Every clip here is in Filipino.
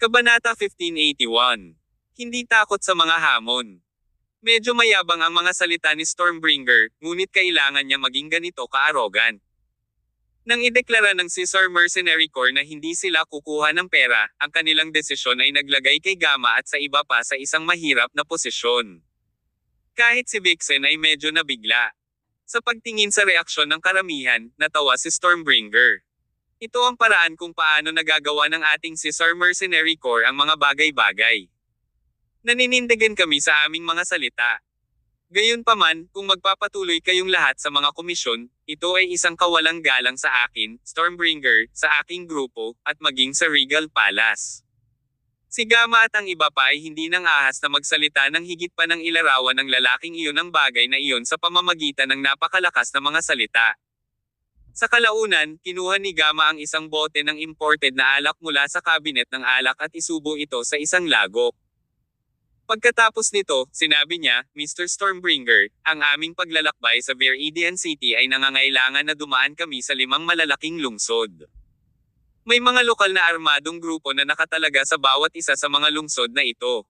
Kabanata 1581. Hindi takot sa mga hamon. Medyo mayabang ang mga salita ni Stormbringer, ngunit kailangan niya maging ganito ka-arrogant. Nang ideklara ng Caesar Mercenary Corps na hindi sila kukuha ng pera, ang kanilang desisyon ay naglagay kay Gamma at sa iba pa sa isang mahirap na posisyon. Kahit si Vixen ay medyo nabigla. Sa pagtingin sa reaksyon ng karamihan, natawa si Stormbringer. Ito ang paraan kung paano nagagawa ng ating Caesar Mercenary Corps ang mga bagay-bagay. Naninindigan kami sa aming mga salita. Gayunpaman, kung magpapatuloy kayong lahat sa mga komisyon, ito ay isang kawalang galang sa akin, Stormbringer, sa aking grupo, at maging sa Regal Palace. Si Gamma at ang iba pa ay hindi nang ahas na magsalita ng higit pa ng ilarawan ng lalaking iyon ang bagay na iyon sa pamamagitan ng napakalakas na mga salita. Sa kalaunan, kinuha ni Gamma ang isang bote ng imported na alak mula sa kabinet ng alak at isubo ito sa isang lagok. Pagkatapos nito, sinabi niya, Mr. Stormbringer, ang aming paglalakbay sa Viridian City ay nangangailangan na dumaan kami sa 5 malalaking lungsod. May mga lokal na armadong grupo na nakatalaga sa bawat isa sa mga lungsod na ito.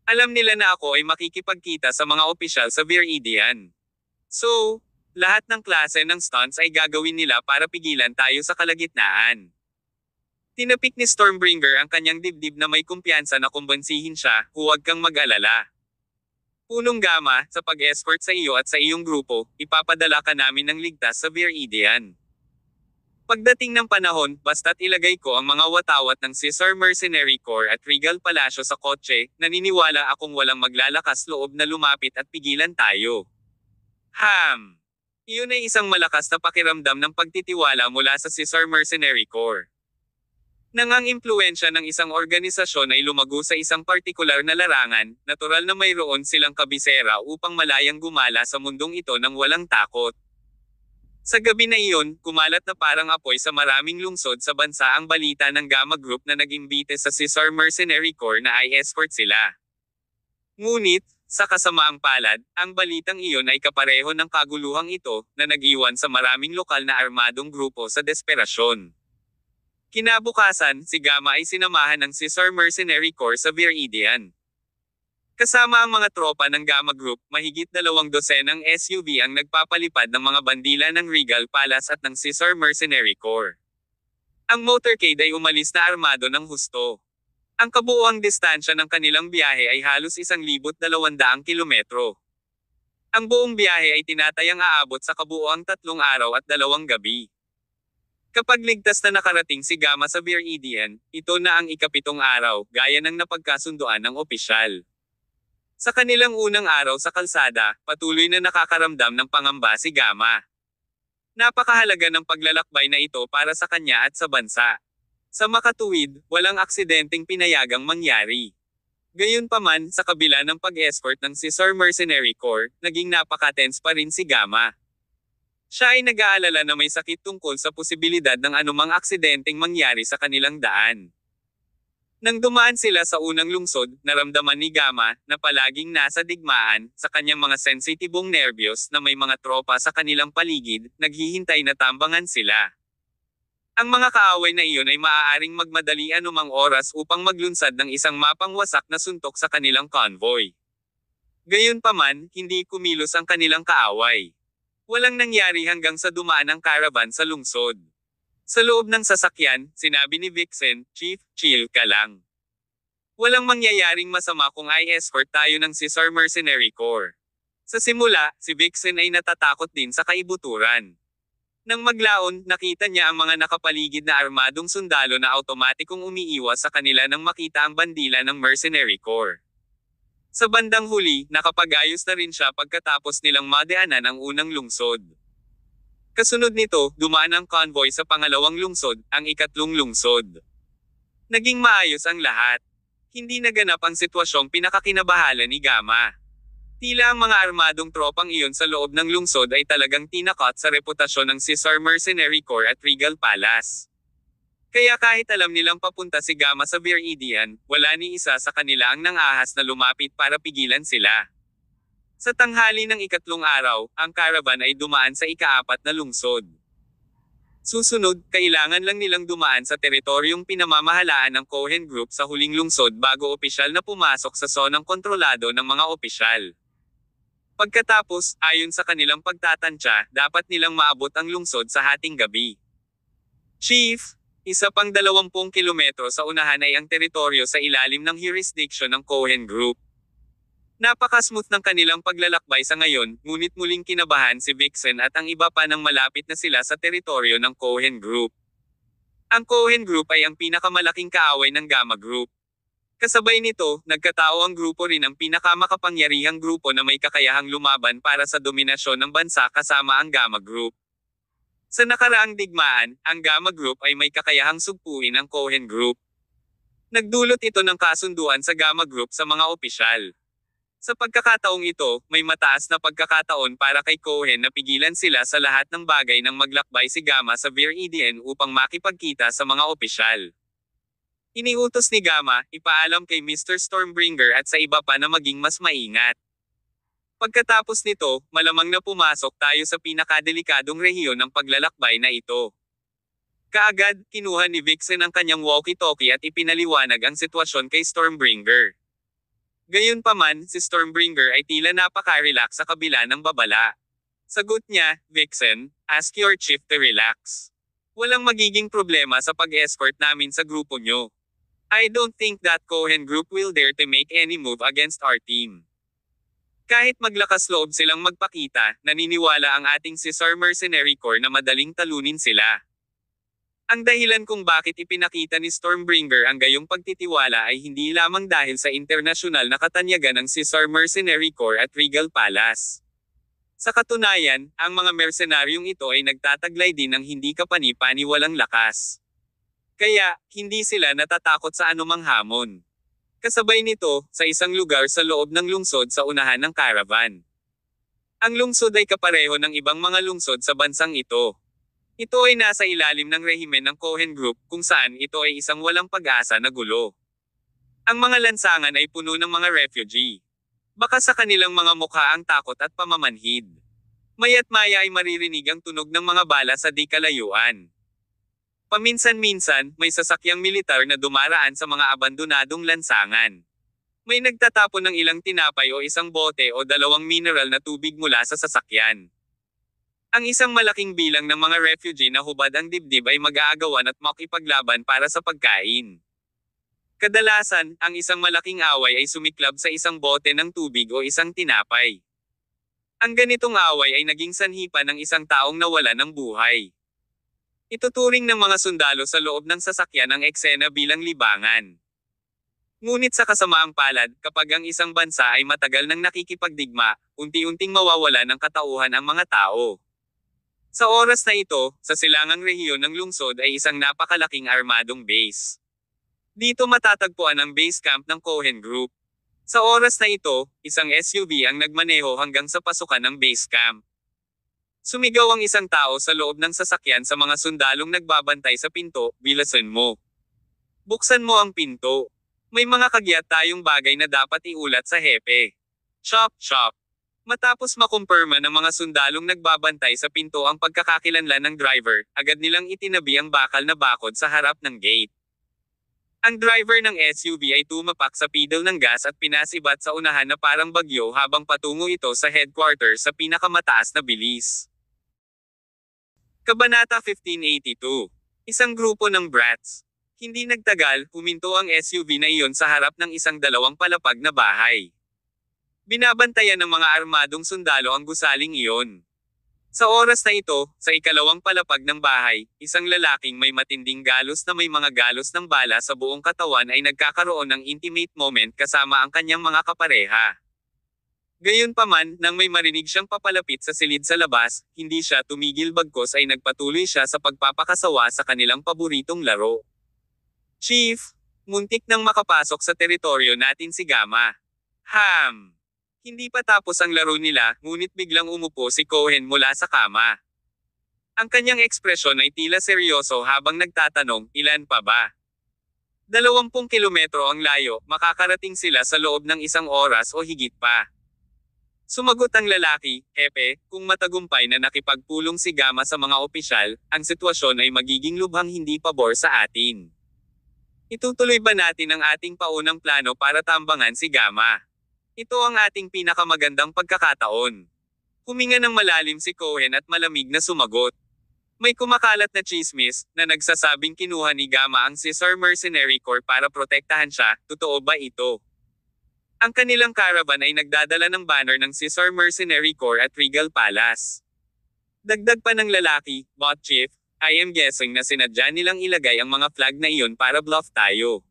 Alam nila na ako ay makikipagkita sa mga opisyal sa Viridian. So, lahat ng klase ng stunts ay gagawin nila para pigilan tayo sa kalagitnaan. Tinapik ni Stormbringer ang kanyang dibdib na may kumpiyansa na kumbansihin siya, huwag kang mag-alala. Punong Gamma, sa pag-escort sa iyo at sa iyong grupo, ipapadala ka namin ng ligtas sa Viridian. Pagdating ng panahon, basta't ilagay ko ang mga watawat ng Caesar Mercenary Corps at Regal Palacio sa kotse, naniniwala akong walang maglalakas loob na lumapit at pigilan tayo. Iyon ay isang malakas na pakiramdam ng pagtitiwala mula sa Caesar Mercenary Corps. Nang ang impluwensya ng isang organisasyon ay lumago sa isang partikular na larangan, natural na mayroon silang kabisera upang malayang gumala sa mundong ito ng walang takot. Sa gabi na iyon, kumalat na parang apoy sa maraming lungsod sa bansa ang balita ng Gamma Group na nag-imbite sa Caesar Mercenary Corps na i-escort sila. Ngunit, sa kasamaang palad, ang balitang iyon ay kapareho ng kaguluhang ito, na nag-iwan sa maraming lokal na armadong grupo sa desperasyon. Kinabukasan, si Gamma ay sinamahan ng Caesar Mercenary Corps sa Viridian. Kasama ang mga tropa ng Gamma Group, mahigit 200 SUV ang nagpapalipad ng mga bandila ng Regal Palace at ng Caesar Mercenary Corps. Ang motorcade ay umalis na armado ng husto. Ang kabuuang distansya ng kanilang biyahe ay halos 1,200 kilometro. Ang buong biyahe ay tinatayang aabot sa kabuuang 3 araw at 2 gabi. Kapag ligtas na nakarating si Gamma sa Viridian, ito na ang ika-7 araw, gaya ng napagkasunduan ng opisyal. Sa kanilang unang araw sa kalsada, patuloy na nakakaramdam ng pangamba si Gamma. Napakahalaga ng paglalakbay na ito para sa kanya at sa bansa. Sa makatuwid, walang aksidenteng pinayagang mangyari. Gayunpaman, sa kabila ng pag-escort ng Caesar Mercenary Corps, naging napaka-tense pa rin si Gamma. Siya ay nag-aalala na may sakit tungkol sa posibilidad ng anumang aksidenteng mangyari sa kanilang daan. Nang dumaan sila sa unang lungsod, naramdaman ni Gamma, na palaging nasa digmaan, sa kanyang mga sensitibong nerbiyos na may mga tropa sa kanilang paligid, naghihintay na tambangan sila. Ang mga kaaway na iyon ay maaaring magmadali anumang oras upang maglunsad ng isang mapangwasak na suntok sa kanilang convoy. Gayunpaman, hindi kumilos ang kanilang kaaway. Walang nangyari hanggang sa dumaan ang caravan sa lungsod. Sa loob ng sasakyan, sinabi ni Vixen, Chief, chill ka lang. Walang mangyayaring masama kung i-escort tayo ng Caesar Mercenary Corps. Sa simula, si Vixen ay natatakot din sa kaibuturan. Nang maglaon, nakita niya ang mga nakapaligid na armadong sundalo na automatikong umiiwas sa kanila nang makita ang bandila ng Mercenary Corps. Sa bandang huli, nakapag-ayos na rin siya pagkatapos nilang madaanan ang unang lungsod. Kasunod nito, dumaan ang convoy sa pangalawang lungsod, ang ikatlong lungsod. Naging maayos ang lahat. Hindi naganap ang sitwasyong pinakakinabahala ni Gamma. Tila ang mga armadong tropang iyon sa loob ng lungsod ay talagang tinakot sa reputasyon ng Caesar Mercenary Corps at Regal Palace. Kaya kahit alam nilang papunta si Gamma sa Viridian, wala ni isa sa kanila ang nang-ahas na lumapit para pigilan sila. Sa tanghali ng ikatlong araw, ang caravan ay dumaan sa ika-4 na lungsod. Susunod, kailangan lang nilang dumaan sa teritoryong pinamamahalaan ng Cohen Group sa huling lungsod bago opisyal na pumasok sa zonang kontrolado ng mga opisyal. Pagkatapos, ayon sa kanilang pagtatantya, dapat nilang maabot ang lungsod sa hating gabi. Chief, isa pang 20 kilometro sa unahan ay ang teritoryo sa ilalim ng jurisdiction ng Cohen Group. Napaka-smooth ng kanilang paglalakbay sa ngayon, ngunit muling kinabahan si Vixen at ang iba pa nang malapit na sila sa teritoryo ng Cohen Group. Ang Cohen Group ay ang pinakamalaking kaaway ng Gamma Group. Kasabay nito, nagkatao ang grupo rin ang pinakamakapangyarihang grupo na may kakayahang lumaban para sa dominasyon ng bansa kasama ang Gamma Group. Sa nakaraang digmaan, ang Gamma Group ay may kakayahang sugpuin ang Cohen Group. Nagdulot ito ng kasunduan sa Gamma Group sa mga opisyal. Sa pagkakataong ito, may mataas na pagkakataon para kay Cohen na pigilan sila sa lahat ng bagay nang maglakbay si Gamma sa Vir Eden upang makipagkita sa mga opisyal. Iniutos ni Gamma, ipaalam kay Mr. Stormbringer at sa iba pa na maging mas maingat. Pagkatapos nito, malamang na pumasok tayo sa pinakadelikadong rehiyon ng paglalakbay na ito. Kaagad, kinuha ni Vixen ang kanyang walkie-talkie at ipinaliwanag ang sitwasyon kay Stormbringer. Gayunpaman, si Stormbringer ay tila napaka-relax sa kabila ng babala. Sagot niya, Vixen, ask your chief to relax. Walang magiging problema sa pag-escort namin sa grupo nyo. I don't think that Cohen Group will dare to make any move against our team. Kahit maglakas loob silang magpakita, naniniwala ang ating Caesar Mercenary Corps na madaling talunin sila. Ang dahilan kung bakit ipinakita ni Stormbringer ang gayong pagtitiwala ay hindi lamang dahil sa internasyonal na katanyagan ng Caesar Mercenary Corps at Regal Palace. Sa katunayan, ang mga mercenaryong ito ay nagtataglay din ng hindi kapani-paniwalang lakas. Kaya, hindi sila natatakot sa anumang hamon. Kasabay nito, sa isang lugar sa loob ng lungsod sa unahan ng caravan. Ang lungsod ay kapareho ng ibang mga lungsod sa bansang ito. Ito ay nasa ilalim ng rehimen ng Cohen Group, kung saan ito ay isang walang pag-asa na gulo. Ang mga lansangan ay puno ng mga refugee. Baka sa kanilang mga mukha ang takot at pamamanhid. Maya't maya ay maririnig ang tunog ng mga bala sa di kalayuan. Paminsan-minsan, may sasakyang militar na dumaraan sa mga abandonadong lansangan. May nagtatapon ng ilang tinapay o isang bote o 2 mineral na tubig mula sa sasakyan. Ang isang malaking bilang ng mga refugee na hubad ang dibdib ay mag-aagawan at makipaglaban para sa pagkain. Kadalasan, ang isang malaking away ay sumiklab sa isang bote ng tubig o isang tinapay. Ang ganitong away ay naging sanhi pa ng isang taong nawala ng buhay. Ituturing ng mga sundalo sa loob ng sasakyan ang eksena bilang libangan. Ngunit sa kasamaang palad, kapag ang isang bansa ay matagal nang nakikipagdigma, unti-unting mawawala ng katauhan ang mga tao. Sa oras na ito, sa silangang rehiyon ng lungsod ay isang napakalaking armadong base. Dito matatagpuan ang base camp ng Cohen Group. Sa oras na ito, isang SUV ang nagmaneho hanggang sa pasukan ng base camp. Sumigaw ang isang tao sa loob ng sasakyan sa mga sundalong nagbabantay sa pinto, "Bilasan mo. Buksan mo ang pinto. May mga kagyat tayong bagay na dapat iulat sa hepe." Chop chop. Matapos makumpirma ng mga sundalong nagbabantay sa pinto ang pagkakakilanlan ng driver, agad nilang itinabi ang bakal na bakod sa harap ng gate. Ang driver ng SUV ay tumapak sa pedal ng gas at pinasibat sa unahan na parang bagyo habang patungo ito sa headquarters sa pinakamataas na bilis. Kabanata 1582. Isang grupo ng brats. Hindi nagtagal, huminto ang SUV na iyon sa harap ng isang 2 palapag na bahay. Binabantayan ng mga armadong sundalo ang gusaling iyon. Sa oras na ito, sa ikalawang palapag ng bahay, isang lalaking may matinding galos na may mga galos ng bala sa buong katawan ay nagkakaroon ng intimate moment kasama ang kanyang mga kapareha. Gayunpaman, nang may marinig siyang papalapit sa silid sa labas, hindi siya tumigil bagkos ay nagpatuloy siya sa pagpapakasawa sa kanilang paboritong laro. "Chief, muntik nang makapasok sa teritoryo natin si Gamma." Hindi pa tapos ang laro nila, ngunit biglang umupo si Cohen mula sa kama. Ang kanyang ekspresyon ay tila seryoso habang nagtatanong, "Ilan pa ba?" 20 kilometro ang layo, makakarating sila sa loob ng 1 oras o higit pa. Sumagot ang lalaki, Hepe, kung matagumpay na nakipagpulong si Gama sa mga opisyal, ang sitwasyon ay magiging lubhang hindi pabor sa atin. Itutuloy ba natin ang ating paunang plano para tambangan si Gama? Ito ang ating pinakamagandang pagkakataon. Huminga ng malalim si Cohen at malamig na sumagot. May kumakalat na chismis na nagsasabing kinuha ni Gama ang Caesar Mercenary Corps para protektahan siya. Totoo ba ito? Ang kanilang caravan ay nagdadala ng banner ng Caesar Mercenary Corps at Regal Palace. Dagdag pa ng lalaki, Bot Chief, I am guessing na sinadya nilang ilagay ang mga flag na iyon para bluff tayo.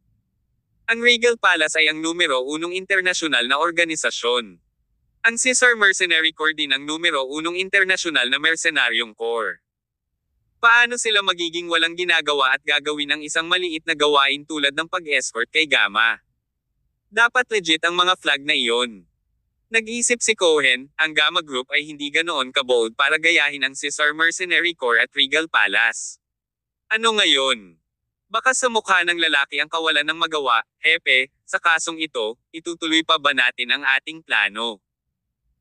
Ang Regal Palace ay ang numero 1 internasyonal na organisasyon. Ang Caesar Mercenary Corps din ang numero 1 internasyonal na mercenaryong corps. Paano sila magiging walang ginagawa at gagawin ang isang maliit na gawain tulad ng pag-escort kay Gama? Dapat legit ang mga flag na iyon. Nag-isip si Cohen, ang Gama Group ay hindi ganoon kabold para gayahin ang Caesar Mercenary Corps at Regal Palace. Ano ngayon? Baka sa mukha ng lalaki ang kawalan ng magawa, Hepe, sa kasong ito, itutuloy pa ba natin ang ating plano?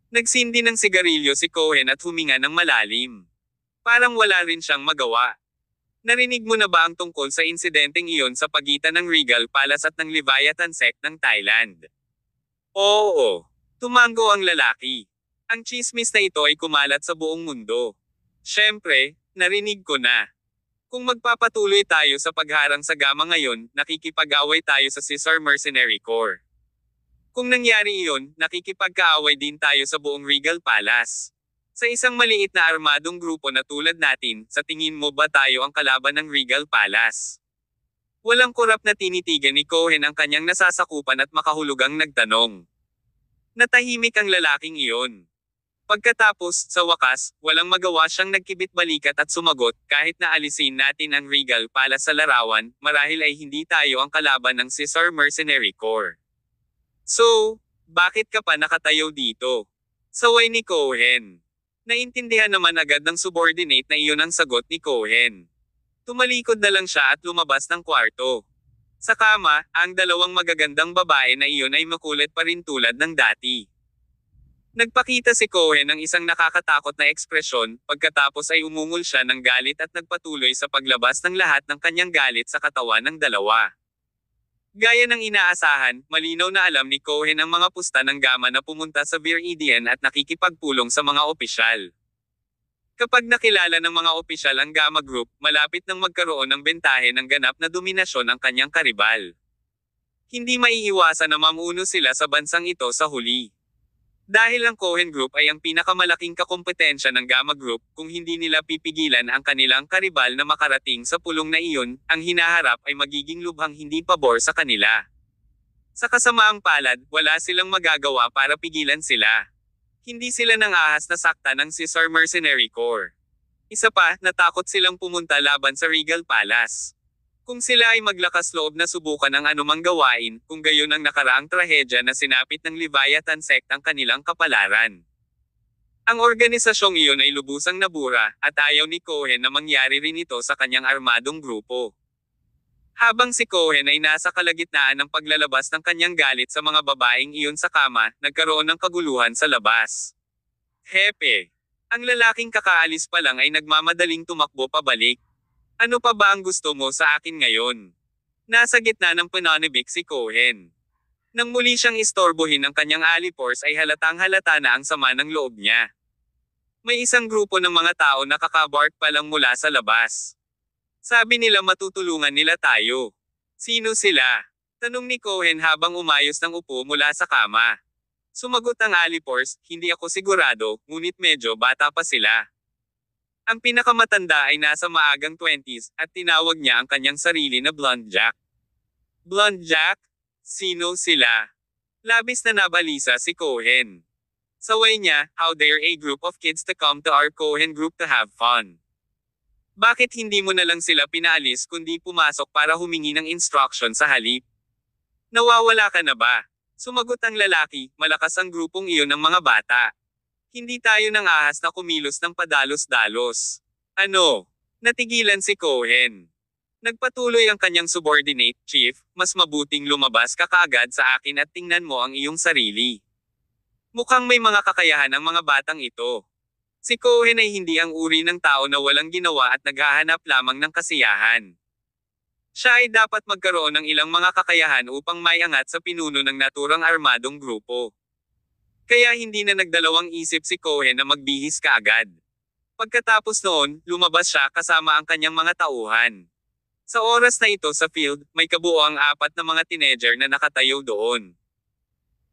Nagsindi ng sigarilyo si Cohen at huminga ng malalim. Parang wala rin siyang magawa. Narinig mo na ba ang tungkol sa insidenteng iyon sa pagitan ng Regal Palace at ng Leviathan Sect ng Thailand? Oo. Tumango ang lalaki. Ang chismis na ito ay kumalat sa buong mundo. Siyempre, narinig ko na. Kung magpapatuloy tayo sa pagharang sa Gama ngayon, nakikipag-away tayo sa Caesar Mercenary Corps. Kung nangyari iyon, nakikipagkaaway din tayo sa buong Regal Palace. Sa isang maliit na armadong grupo na tulad natin, sa tingin mo ba tayo ang kalaban ng Regal Palace? Walang kurap na tinitigan ni Cohen ang kanyang nasasakupan at makahulugang nagtanong. Natahimik ang lalaking iyon. Pagkatapos, sa wakas, walang magawa siyang nagkibit-balikat at sumagot, kahit na alisin natin ang Regal Palace sa larawan, marahil ay hindi tayo ang kalaban ng Caesar Mercenary Corps. So, bakit ka pa nakatayo dito? Saway ni Cohen. Naintindihan naman agad ng subordinate na iyon ang sagot ni Cohen. Tumalikod na lang siya at lumabas ng kwarto. Sa kama, ang dalawang magagandang babae na iyon ay makulit pa rin tulad ng dati. Nagpakita si Cohen ng isang nakakatakot na ekspresyon, pagkatapos ay umungol siya ng galit at nagpatuloy sa paglabas ng lahat ng kanyang galit sa katawan ng dalawa. Gaya ng inaasahan, malinaw na alam ni Cohen ang mga pusta ng Gama na pumunta sa Vir Edian at nakikipagpulong sa mga opisyal. Kapag nakilala ng mga opisyal ang Gama Group, malapit nang magkaroon ng bentahe ng ganap na dominasyon ang kanyang karibal. Hindi maiiwasan na mamuno sila sa bansang ito sa huli. Dahil ang Cohen Group ay ang pinakamalaking kakompetensya ng Gama Group, kung hindi nila pipigilan ang kanilang karibal na makarating sa pulong na iyon, ang hinaharap ay magiging lubhang hindi pabor sa kanila. Sa kasamaang palad, wala silang magagawa para pigilan sila. Hindi sila nang ahas na sakta ng Caesar Mercenary Corps. Isa pa, natakot silang pumunta laban sa Regal Palace. Kung sila ay maglakas loob na subukan ang anumang gawain, kung gayon ang nakaraang trahedya na sinapit ng Leviathan Sect ang kanilang kapalaran. Ang organisasyong iyon ay lubusang nabura, at ayaw ni Cohen na mangyari rin ito sa kanyang armadong grupo. Habang si Cohen ay nasa kalagitnaan ng paglalabas ng kanyang galit sa mga babaeng iyon sa kama, nagkaroon ng kaguluhan sa labas. Hepe! Ang lalaking kakaalis pa lang ay nagmamadaling tumakbo pabalik. Ano pa ba ang gusto mo sa akin ngayon? Nasa gitna ng pananibik si Cohen. Nang muli siyang istorbohin ng kanyang alipors ay halatang halata na ang sama ng loob niya. May isang grupo ng mga tao na kakabark pa lang mula sa labas. Sabi nila matutulungan nila tayo. Sino sila? Tanong ni Cohen habang umayos ng upo mula sa kama. Sumagot ang alipors, hindi ako sigurado, ngunit medyo bata pa sila. Ang pinakamatanda ay nasa maagang 20s, at tinawag niya ang kanyang sarili na Blonde Jack. Blonde Jack? Sino sila? Labis na nabalisa si Cohen. Saway niya, how dare a group of kids to come to our Cohen Group to have fun? Bakit hindi mo na lang sila pinaalis kundi pumasok para humingi ng instruction sa halip? Nawawala ka na ba? Sumagot ang lalaki, malakas ang grupong iyon ng mga bata. Hindi tayo nang ahas na kumilos ng padalos-dalos. Ano? Natigilan si Cohen. Nagpatuloy ang kanyang subordinate, Chief, mas mabuting lumabas ka kaagad sa akin at tingnan mo ang iyong sarili. Mukhang may mga kakayahan ang mga batang ito. Si Cohen ay hindi ang uri ng tao na walang ginawa at naghahanap lamang ng kasiyahan. Siya ay dapat magkaroon ng ilang mga kakayahan upang maiangat sa pinuno ng naturang armadong grupo. Kaya hindi na nagdalawang isip si Cohen na magbihis kaagad. Pagkatapos noon, lumabas siya kasama ang kanyang mga tauhan. Sa oras na ito sa field, may kabuoang 4 na mga teenager na nakatayo doon.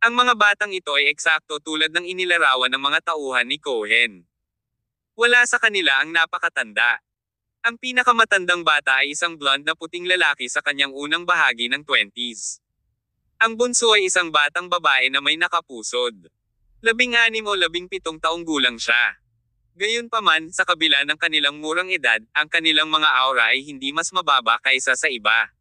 Ang mga batang ito ay eksakto tulad ng inilarawan ng mga tauhan ni Cohen. Wala sa kanila ang napakatanda. Ang pinakamatandang bata ay isang blonde na puting lalaki sa kanyang unang bahagi ng 20s. Ang bunso ay isang batang babae na may nakapusod. 16 o 17 taong gulang siya. Gayunpaman, sa kabila ng kanilang murang edad, ang kanilang mga aura ay hindi mas mababa kaysa sa iba.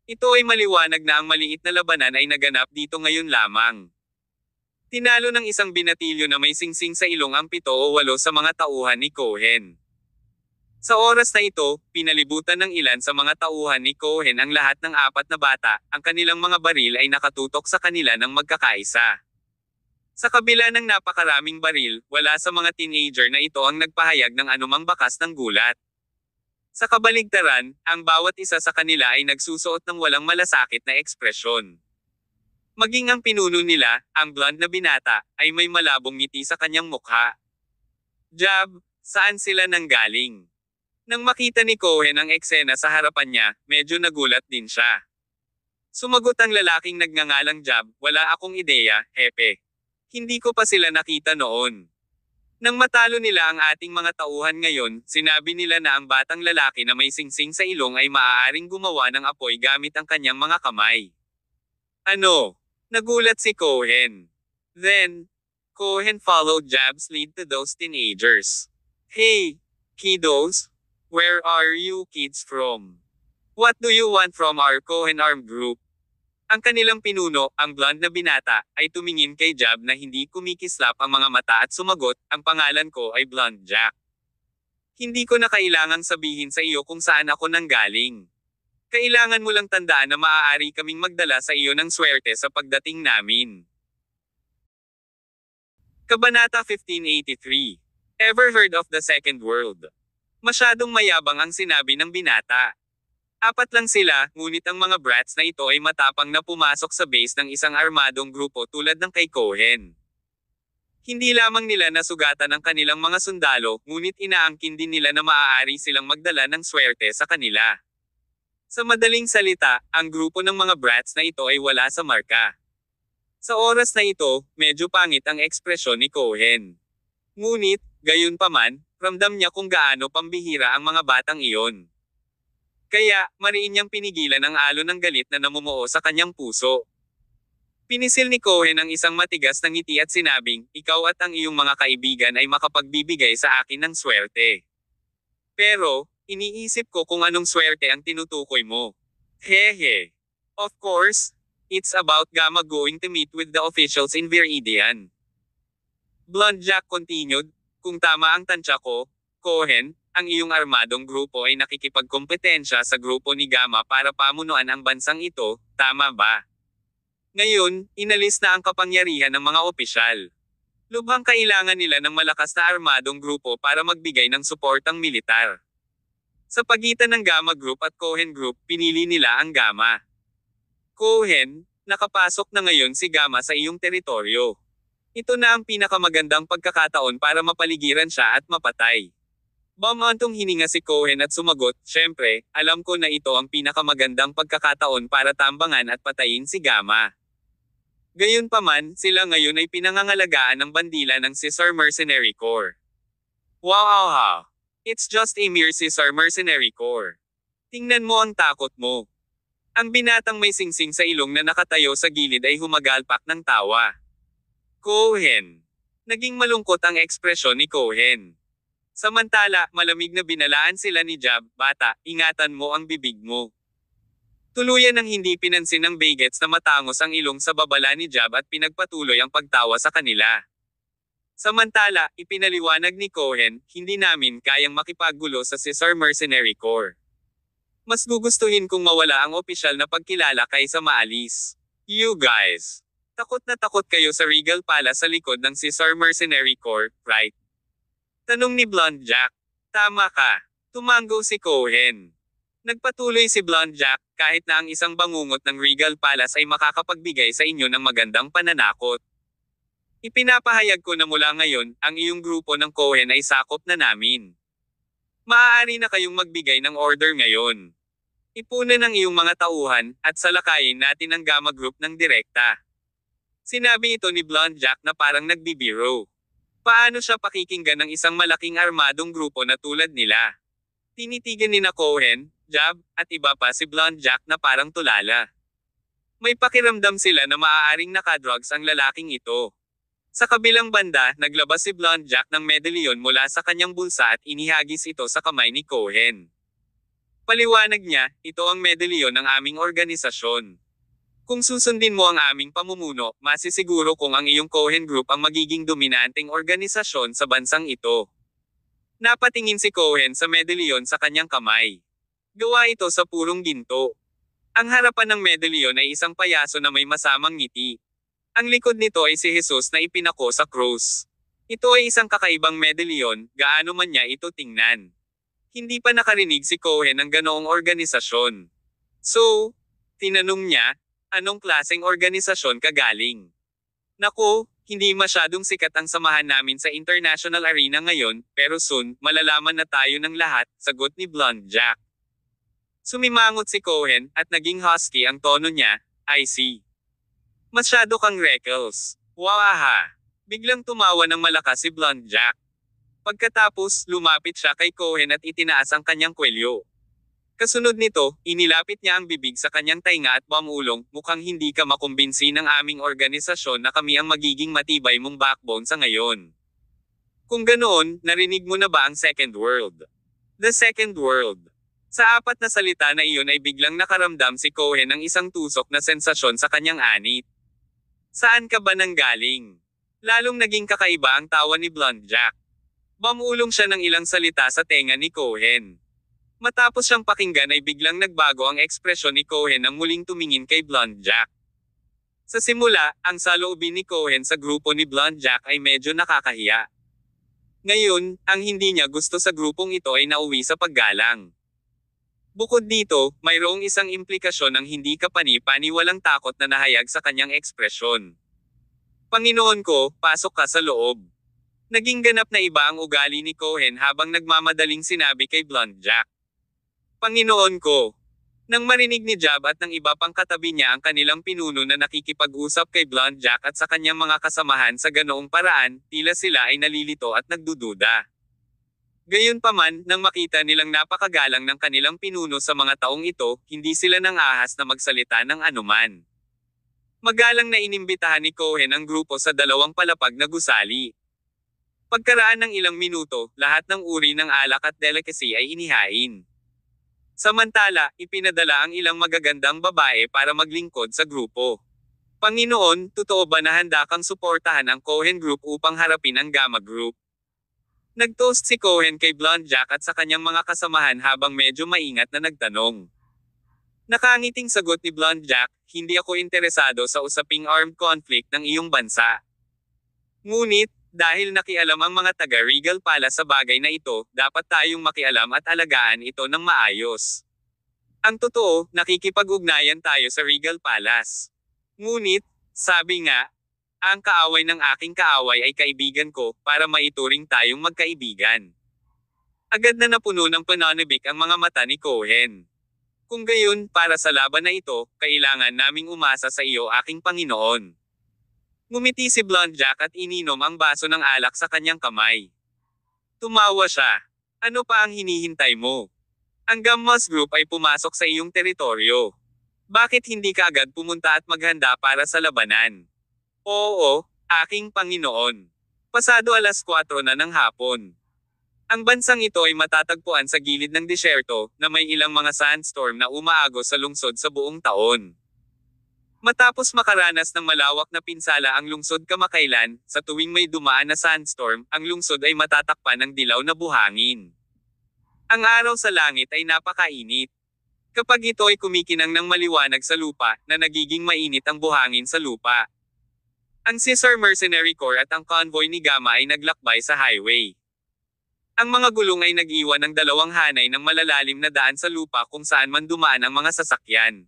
Ito ay maliwanag na ang maliit na labanan ay naganap dito ngayon lamang. Tinalo ng isang binatilyo na may singsing sa ilong ang 7 o 8 sa mga tauhan ni Cohen. Sa oras na ito, pinalibutan ng ilan sa mga tauhan ni Cohen ang lahat ng 4 na bata, ang kanilang mga baril ay nakatutok sa kanila ng magkakaisa. Sa kabila ng napakaraming baril, wala sa mga teenager na ito ang nagpahayag ng anumang bakas ng gulat. Sa kabaligtaran, ang bawat isa sa kanila ay nagsusuot ng walang malasakit na ekspresyon. Maging ang pinuno nila, ang blonde na binata, ay may malabong ngiti sa kanyang mukha. Jab, saan sila nanggaling? Nang makita ni Cohen ang eksena sa harapan niya, medyo nagulat din siya. Sumagot ang lalaking nagngangalang Jab, wala akong ideya, hepe. Hindi ko pa sila nakita noon. Nang matalo nila ang ating mga tauhan ngayon, sinabi nila na ang batang lalaki na may singsing sa ilong ay maaaring gumawa ng apoy gamit ang kanyang mga kamay. Ano? Nagulat si Cohen. Then, Cohen followed Jab's lead to those teenagers. Hey, kiddos! Where are you kids from? What do you want from our Cohen Armed Group? Ang kanilang pinuno, ang blonde na binata, ay tumingin kay Jab na hindi kumikislap ang mga mata at sumagot, ang pangalan ko ay Blonde Jack. Hindi ko na kailangang sabihin sa iyo kung saan ako nanggaling. Kailangan mo lang tandaan na maaari kaming magdala sa iyo ng swerte sa pagdating namin. Kabanata 1583. Ever heard of the Second World? Masyadong mayabang ang sinabi ng binata. 4 lang sila, ngunit ang mga brats na ito ay matapang na pumasok sa base ng isang armadong grupo tulad ng kay Cohen. Hindi lamang nila nasugatan ang kanilang mga sundalo, ngunit inaangkin din nila na maaari silang magdala ng swerte sa kanila. Sa madaling salita, ang grupo ng mga brats na ito ay wala sa marka. Sa oras na ito, medyo pangit ang ekspresyon ni Cohen. Ngunit, gayunpaman, ramdam niya kung gaano pambihira ang mga batang iyon. Kaya, mariin niyang pinigilan ang alon ng galit na namumuo sa kanyang puso. Pinisil ni Cohen ang isang matigas na ngiti at sinabing, ikaw at ang iyong mga kaibigan ay makapagbibigay sa akin ng swerte. Pero, iniisip ko kung anong swerte ang tinutukoy mo. Hehe. Of course, it's about Gamma going to meet with the officials in Viridian. Blonde Jack continued, kung tama ang tansya ko, Cohen, ang iyong armadong grupo ay nakikipagkompetensya sa grupo ni Gamma para pamunuan ang bansang ito, tama ba? Ngayon, inalis na ang kapangyarihan ng mga opisyal. Lubhang kailangan nila ng malakas na armadong grupo para magbigay ng suportang militar. Sa pagitan ng Gamma Group at Cohen Group, pinili nila ang Gamma. Cohen, nakapasok na ngayon si Gamma sa iyong teritoryo. Ito na ang pinakamagandang pagkakataon para mapaligiran siya at mapatay. Bumantong hininga si Cohen at sumagot, syempre, alam ko na ito ang pinakamagandang pagkakataon para tambangan at patayin si Gamma. Gayunpaman, sila ngayon ay pinangangalagaan ng bandila ng Caesar Mercenary Corps. Wow! It's just a mere Caesar Mercenary Corps. Tingnan mo ang takot mo. Ang binatang may singsing sa ilong na nakatayo sa gilid ay humagalpak ng tawa. Cohen. Naging malungkot ang ekspresyon ni Cohen. Samantala, malamig na binalaan sila ni Jab, bata, ingatan mo ang bibig mo. Tuluyan ng hindi pinansin ng Bagets na matangos ang ilong sa babala ni Jab at pinagpatuloy ang pagtawa sa kanila. Samantala, ipinaliwanag ni Cohen, hindi namin kayang makipaggulo sa Caesar Mercenary Corps. Mas gugustuhin kung mawala ang opisyal na pagkilala kaysa maalis. You guys. Takot na takot kayo sa Regal Palace sa likod ng Caesar Mercenary Corps, right? Tanong ni Blonde Jack. Tama ka. Tumango si Cohen. Nagpatuloy si Blonde Jack, kahit na ang isang bangungot ng Regal Palace ay makakapagbigay sa inyo ng magandang pananakot. Ipinapahayag ko na mula ngayon, ang iyong grupo ng Cohen ay sakop na namin. Maaari na kayong magbigay ng order ngayon. Ipunan ang iyong mga tauhan, at salakayin natin ang Gamma Group ng direkta. Sinabi ito ni Blonde Jack na parang nagbibiro. Paano siya pakikinggan ng isang malaking armadong grupo na tulad nila? Tinitigan ni na Cohen, Jab, at iba pa si Blonde Jack na parang tulala. May pakiramdam sila na maaaring nakadrugs ang lalaking ito. Sa kabilang banda, naglabas si Blonde Jack ng medalyon mula sa kanyang bulsa at inihagis ito sa kamay ni Cohen. Paliwanag niya, ito ang medalyon ng aming organisasyon. Kung susundin mo ang aming pamumuno, masisiguro kung ang iyong Cohen Group ang magiging dominanteng organisasyon sa bansang ito. Napatingin si Cohen sa medalyon sa kanyang kamay. Gawa ito sa purong ginto. Ang harapan ng medalyon ay isang payaso na may masamang ngiti. Ang likod nito ay si Jesus na ipinako sa krus. Ito ay isang kakaibang medalyon, gaano man niya ito tingnan. Hindi pa nakarinig si Cohen ng ganoong organisasyon. So, tinanong niya, anong klaseng organisasyon ka galing? Naku, hindi masyadong sikat ang samahan namin sa international arena ngayon, pero soon, malalaman na tayo ng lahat, sagot ni Blonde Jack. Sumimangot si Cohen, at naging husky ang tono niya, I see. Masyado kang reckless. Wawaha. Biglang tumawa ng malakas si Blonde Jack. Pagkatapos, lumapit siya kay Cohen at itinaas ang kanyang kwelyo. Kasunod nito, inilapit niya ang bibig sa kanyang tainga at pamulong, mukhang hindi ka makumbinsi ng aming organisasyon na kami ang magiging matibay mong backbone sa ngayon. Kung ganoon, narinig mo na ba ang Second World? The Second World. Sa apat na salita na iyon ay biglang nakaramdam si Cohen ng isang tusok na sensasyon sa kanyang anit. Saan ka ba nanggaling? Lalong naging kakaiba ang tawa ni Blonde Jack. Mamulong siya ng ilang salita sa tenga ni Cohen. Matapos siyang pakinggan ay biglang nagbago ang ekspresyon ni Cohen nang muling tumingin kay Blonde Jack. Sa simula, ang saloobin ni Cohen sa grupo ni Blonde Jack ay medyo nakakahiya. Ngayon, ang hindi niya gusto sa grupong ito ay nauwi sa paggalang. Bukod dito, mayroong isang implikasyon ng hindi kapani-paniwalang takot na nahayag sa kanyang ekspresyon. Panginoon ko, pasok ka sa loob. Naging ganap na iba ang ugali ni Cohen habang nagmamadaling sinabi kay Blonde Jack. Panginoon ko. Nang marinig ni Jab at ng iba pang katabi niya ang kanilang pinuno na nakikipag-usap kay Blonde Jack at sa kanyang mga kasamahan sa ganoong paraan, tila sila ay nalilito at nagdududa. Gayunpaman, nang makita nilang napakagalang ng kanilang pinuno sa mga taong ito, hindi sila nang ahas na magsalita ng anuman. Magalang na inimbitahan ni Cohen ang grupo sa dalawang palapag na gusali. Pagkaraan ng ilang minuto, lahat ng uri ng alak at delicacy ay inihain. Samantala, ipinadala ang ilang magagandang babae para maglingkod sa grupo. Panginoon, totoo ba na handa kang suportahan ang Cohen Group upang harapin ang Gamma Group? Nag-toast si Cohen kay Blonde Jack at sa kanyang mga kasamahan habang medyo maingat na nagtanong. Nakangiting sagot ni Blonde Jack, hindi ako interesado sa usaping armed conflict ng iyong bansa. Ngunit, dahil nakialam ang mga taga-Regal Palace sa bagay na ito, dapat tayong makialam at alagaan ito ng maayos. Ang totoo, nakikipag-ugnayan tayo sa Regal Palace. Ngunit, sabi nga, ang kaaway ng aking kaaway ay kaibigan ko, para maituring tayong magkaibigan. Agad na napuno ng pananabik ang mga mata ni Cohen. Kung gayon, para sa laban na ito, kailangan naming umasa sa iyo aking Panginoon. Ngumiti si Blonde Jack at ininom ang baso ng alak sa kanyang kamay. Tumawa siya. Ano pa ang hinihintay mo? Ang Gammas Group ay pumasok sa iyong teritoryo. Bakit hindi ka agad pumunta at maghanda para sa labanan? Oo, aking Panginoon. Pasado 4:00 na ng hapon. Ang bansang ito ay matatagpuan sa gilid ng disyerto, na may ilang mga sandstorm na umaagos sa lungsod sa buong taon. Matapos makaranas ng malawak na pinsala ang lungsod kamakailan, sa tuwing may dumaan na sandstorm, ang lungsod ay matatakpan ng dilaw na buhangin. Ang araw sa langit ay napakainit. Kapag ito ay kumikinang ng maliwanag sa lupa, na nagiging mainit ang buhangin sa lupa. Ang Caesar Mercenary Corps at ang convoy ni Gamma ay naglakbay sa highway. Ang mga gulong ay nag-iwan ng dalawang hanay ng malalalim na daan sa lupa kung saan man dumaan ang mga sasakyan.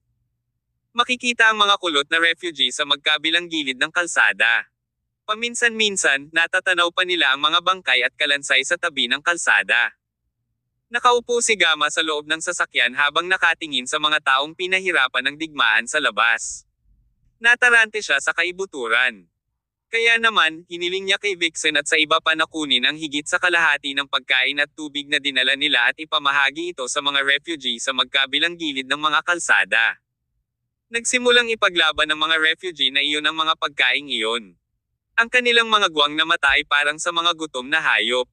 Makikita ang mga kulot na refugee sa magkabilang gilid ng kalsada. Paminsan-minsan, natatanaw pa nila ang mga bangkay at kalansay sa tabi ng kalsada. Nakaupo si Gamma sa loob ng sasakyan habang nakatingin sa mga taong pinahirapan ng digmaan sa labas. Natarante siya sa kaibuturan. Kaya naman, hiniling niya kay Vixen at sa iba pa na kunin ang higit sa kalahati ng pagkain at tubig na dinala nila at ipamahagi ito sa mga refugee sa magkabilang gilid ng mga kalsada. Nagsimulang ipaglaban ng mga refugee na iyon ang mga pagkaing iyon. Ang kanilang mga guwang na mata ay parang sa mga gutom na hayop.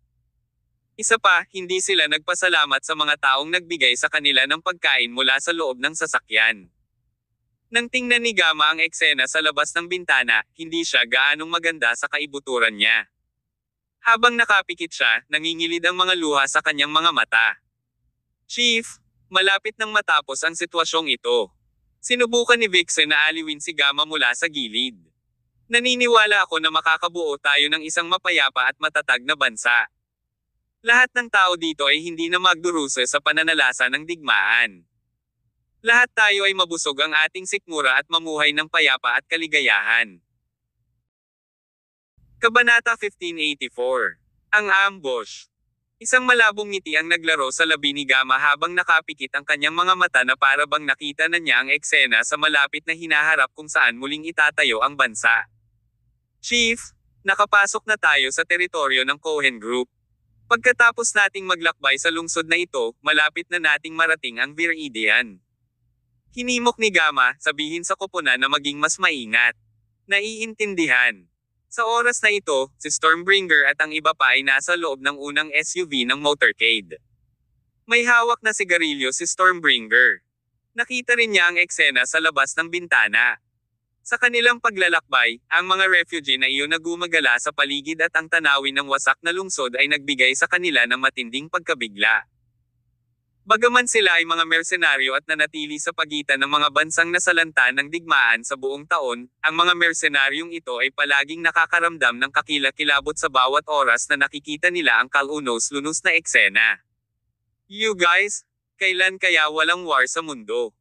Isa pa, hindi sila nagpasalamat sa mga taong nagbigay sa kanila ng pagkain mula sa loob ng sasakyan. Nang tingnan ni Gamma ang eksena sa labas ng bintana, hindi siya gaanong maganda sa kaibuturan niya. Habang nakapikit siya, nangingilid ang mga luha sa kanyang mga mata. Chief, malapit nang matapos ang sitwasyong ito. Sinubukan ni Vixen na aliwin si Gamma mula sa gilid. Naniniwala ako na makakabuo tayo ng isang mapayapa at matatag na bansa. Lahat ng tao dito ay hindi na magdurusa sa pananalasa ng digmaan. Lahat tayo ay mabusog ang ating sikmura at mamuhay ng payapa at kaligayahan. Kabanata 1584. Ang ambush. Isang malabong ngiti ang naglaro sa labi ni Gamma habang nakapikit ang kanyang mga mata na para bang nakita na niya ang eksena sa malapit na hinaharap kung saan muling itatayo ang bansa. Chief, nakapasok na tayo sa teritoryo ng Cohen Group. Pagkatapos nating maglakbay sa lungsod na ito, malapit na nating marating ang Viridian. Hinimok ni Gamma, sabihin sa koponan na maging mas maingat. Naiintindihan. Sa oras na ito, si Stormbringer at ang iba pa ay nasa loob ng unang SUV ng motorcade. May hawak na sigarilyo si Stormbringer. Nakita rin niya ang eksena sa labas ng bintana. Sa kanilang paglalakbay, ang mga refugee na iyon na gumagala sa paligid at ang tanawin ng wasak na lungsod ay nagbigay sa kanila ng matinding pagkabigla. Bagaman sila ay mga mersenaryo at nanatili sa pagitan ng mga bansang nasalanta ng digmaan sa buong taon, ang mga mersenaryong ito ay palaging nakakaramdam ng kakilakilabot sa bawat oras na nakikita nila ang kalunos-lunos na eksena. You guys, kailan kaya walang war sa mundo?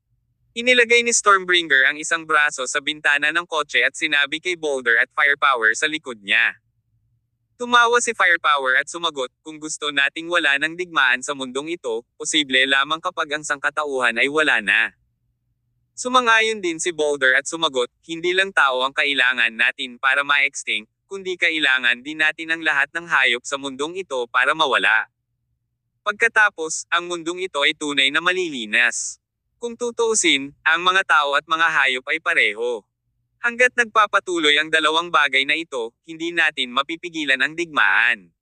Inilagay ni Stormbringer ang isang braso sa bintana ng kotse at sinabi kay Boulder at Firepower sa likod niya. Tumawa si Firepower at sumagot, kung gusto nating wala ng digmaan sa mundong ito, posible lamang kapag ang sangkatauhan ay wala na. Sumangayon din si Boulder at sumagot, hindi lang tao ang kailangan natin para ma-extinct, kundi kailangan din natin ang lahat ng hayop sa mundong ito para mawala. Pagkatapos, ang mundong ito ay tunay na malilinas. Kung tutuusin, ang mga tao at mga hayop ay pareho. Hanggat nagpapatuloy ang dalawang bagay na ito, hindi natin mapipigilan ang digmaan.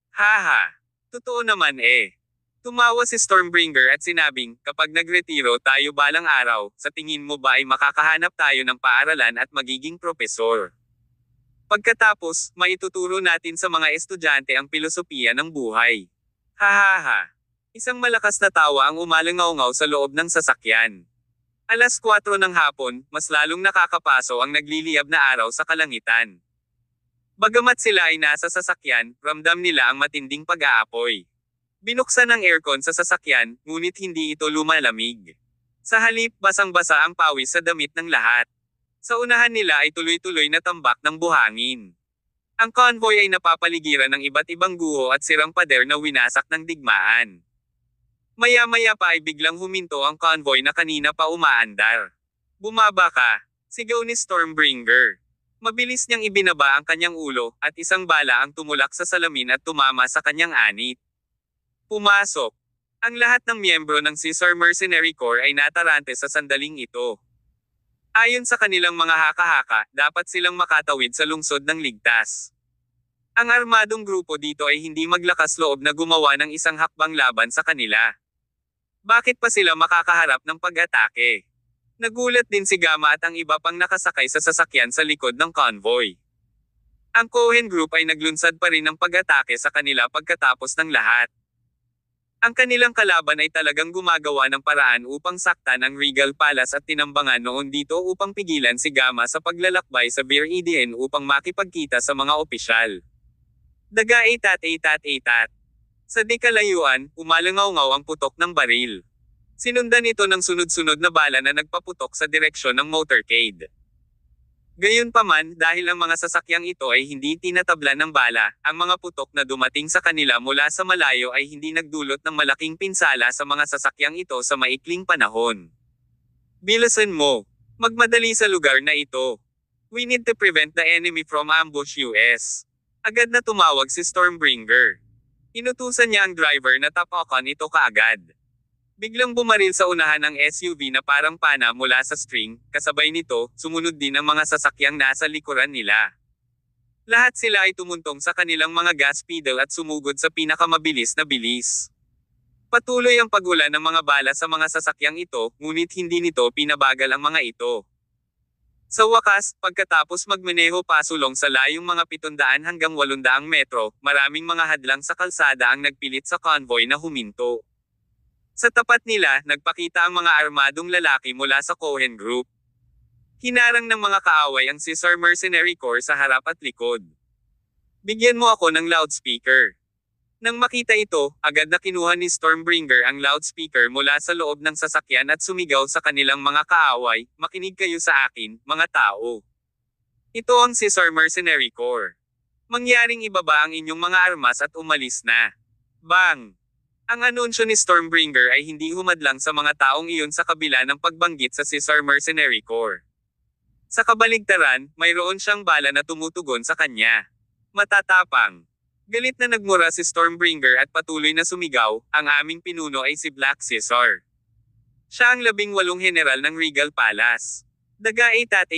Haha! Totoo naman eh. Tumawa si Stormbringer at sinabing, kapag nagretiro tayo balang araw, sa tingin mo ba ay makakahanap tayo ng paaralan at magiging propesor? Pagkatapos, maituturo natin sa mga estudyante ang pilosopiya ng buhay. Hahaha! Isang malakas na tawa ang umalangaw-ngaw sa loob ng sasakyan. Alas 4 ng hapon, mas lalong nakakapaso ang nagliliyab na araw sa kalangitan. Bagamat sila ay nasa sasakyan, ramdam nila ang matinding pag-aapoy. Binuksan ang aircon sa sasakyan, ngunit hindi ito lumalamig. Sa halip, basang-basa ang pawis sa damit ng lahat. Sa unahan nila ay tuloy-tuloy na tambak ng buhangin. Ang convoy ay napapaligiran ng iba't ibang guho at sirang pader na winasak ng digmaan. Maya-maya pa ay biglang huminto ang convoy na kanina pa umaandar. Bumaba ka! Sigaw ni Stormbringer. Mabilis niyang ibinaba ang kanyang ulo, at isang bala ang tumulak sa salamin at tumama sa kanyang anit. Pumasok! Ang lahat ng miyembro ng Caesar Mercenary Corps ay natarante sa sandaling ito. Ayon sa kanilang mga haka-haka, dapat silang makatawid sa lungsod ng ligtas. Ang armadong grupo dito ay hindi maglakas loob na gumawa ng isang hakbang laban sa kanila. Bakit pa sila makakaharap ng pag-atake? Nagulat din si Gamma at ang iba pang nakasakay sa sasakyan sa likod ng convoy. Ang Cohen Group ay naglunsad pa rin ng pag-atake sa kanila pagkatapos ng lahat. Ang kanilang kalaban ay talagang gumagawa ng paraan upang saktan ang Regal Palace at tinambangan noon dito upang pigilan si Gamma sa paglalakbay sa Bir Eden upang makipagkita sa mga opisyal. Daga itat. Sa di kalayuan, umalangaw-ngaw ang putok ng baril. Sinundan ito ng sunod-sunod na bala na nagpaputok sa direksyon ng motorcade. Gayunpaman, dahil ang mga sasakyang ito ay hindi tinatablan ng bala, ang mga putok na dumating sa kanila mula sa malayo ay hindi nagdulot ng malaking pinsala sa mga sasakyang ito sa maikling panahon. Bilisan mo. Magmadali sa lugar na ito. We need to prevent the enemy from ambush US. Agad na tumawag si Stormbringer. Inutusan niya ang driver na tapakan ito kaagad. Biglang bumaril sa unahan ng SUV na parang pana mula sa string, kasabay nito, sumunod din ang mga sasakyang nasa likuran nila. Lahat sila ay tumuntong sa kanilang mga gas pedal at sumugod sa pinakamabilis na bilis. Patuloy ang pagulan ng mga bala sa mga sasakyang ito, ngunit hindi nito pinabagal ang mga ito. Sa wakas, pagkatapos magmaneho pasulong sa layong mga 700 hanggang 800 metro, maraming mga hadlang sa kalsada ang nagpilit sa convoy na huminto. Sa tapat nila, nagpakita ang mga armadong lalaki mula sa Cohen Group. Hinarang ng mga kaaway ang Caesar Mercenary Corps sa harap at likod. Bigyan mo ako ng loudspeaker. Nang makita ito, agad na kinuha ni Stormbringer ang loudspeaker mula sa loob ng sasakyan at sumigaw sa kanilang mga kaaway, "Makinig kayo sa akin, mga tao. Ito ang Caesar Mercenary Corps. Mangyaring ibaba ang inyong mga armas at umalis na." Bang! Ang anunsyo ni Stormbringer ay hindi humadlang sa mga taong iyon sa kabila ng pagbanggit sa Caesar Mercenary Corps. Sa kabaligtaran, mayroon siyang bala na tumutugon sa kanya. Matatapang. Galit na nagmura si Stormbringer at patuloy na sumigaw, "Ang aming pinuno ay si Black Caesar. Siya ang 18 general ng Regal Palace." Daga itat.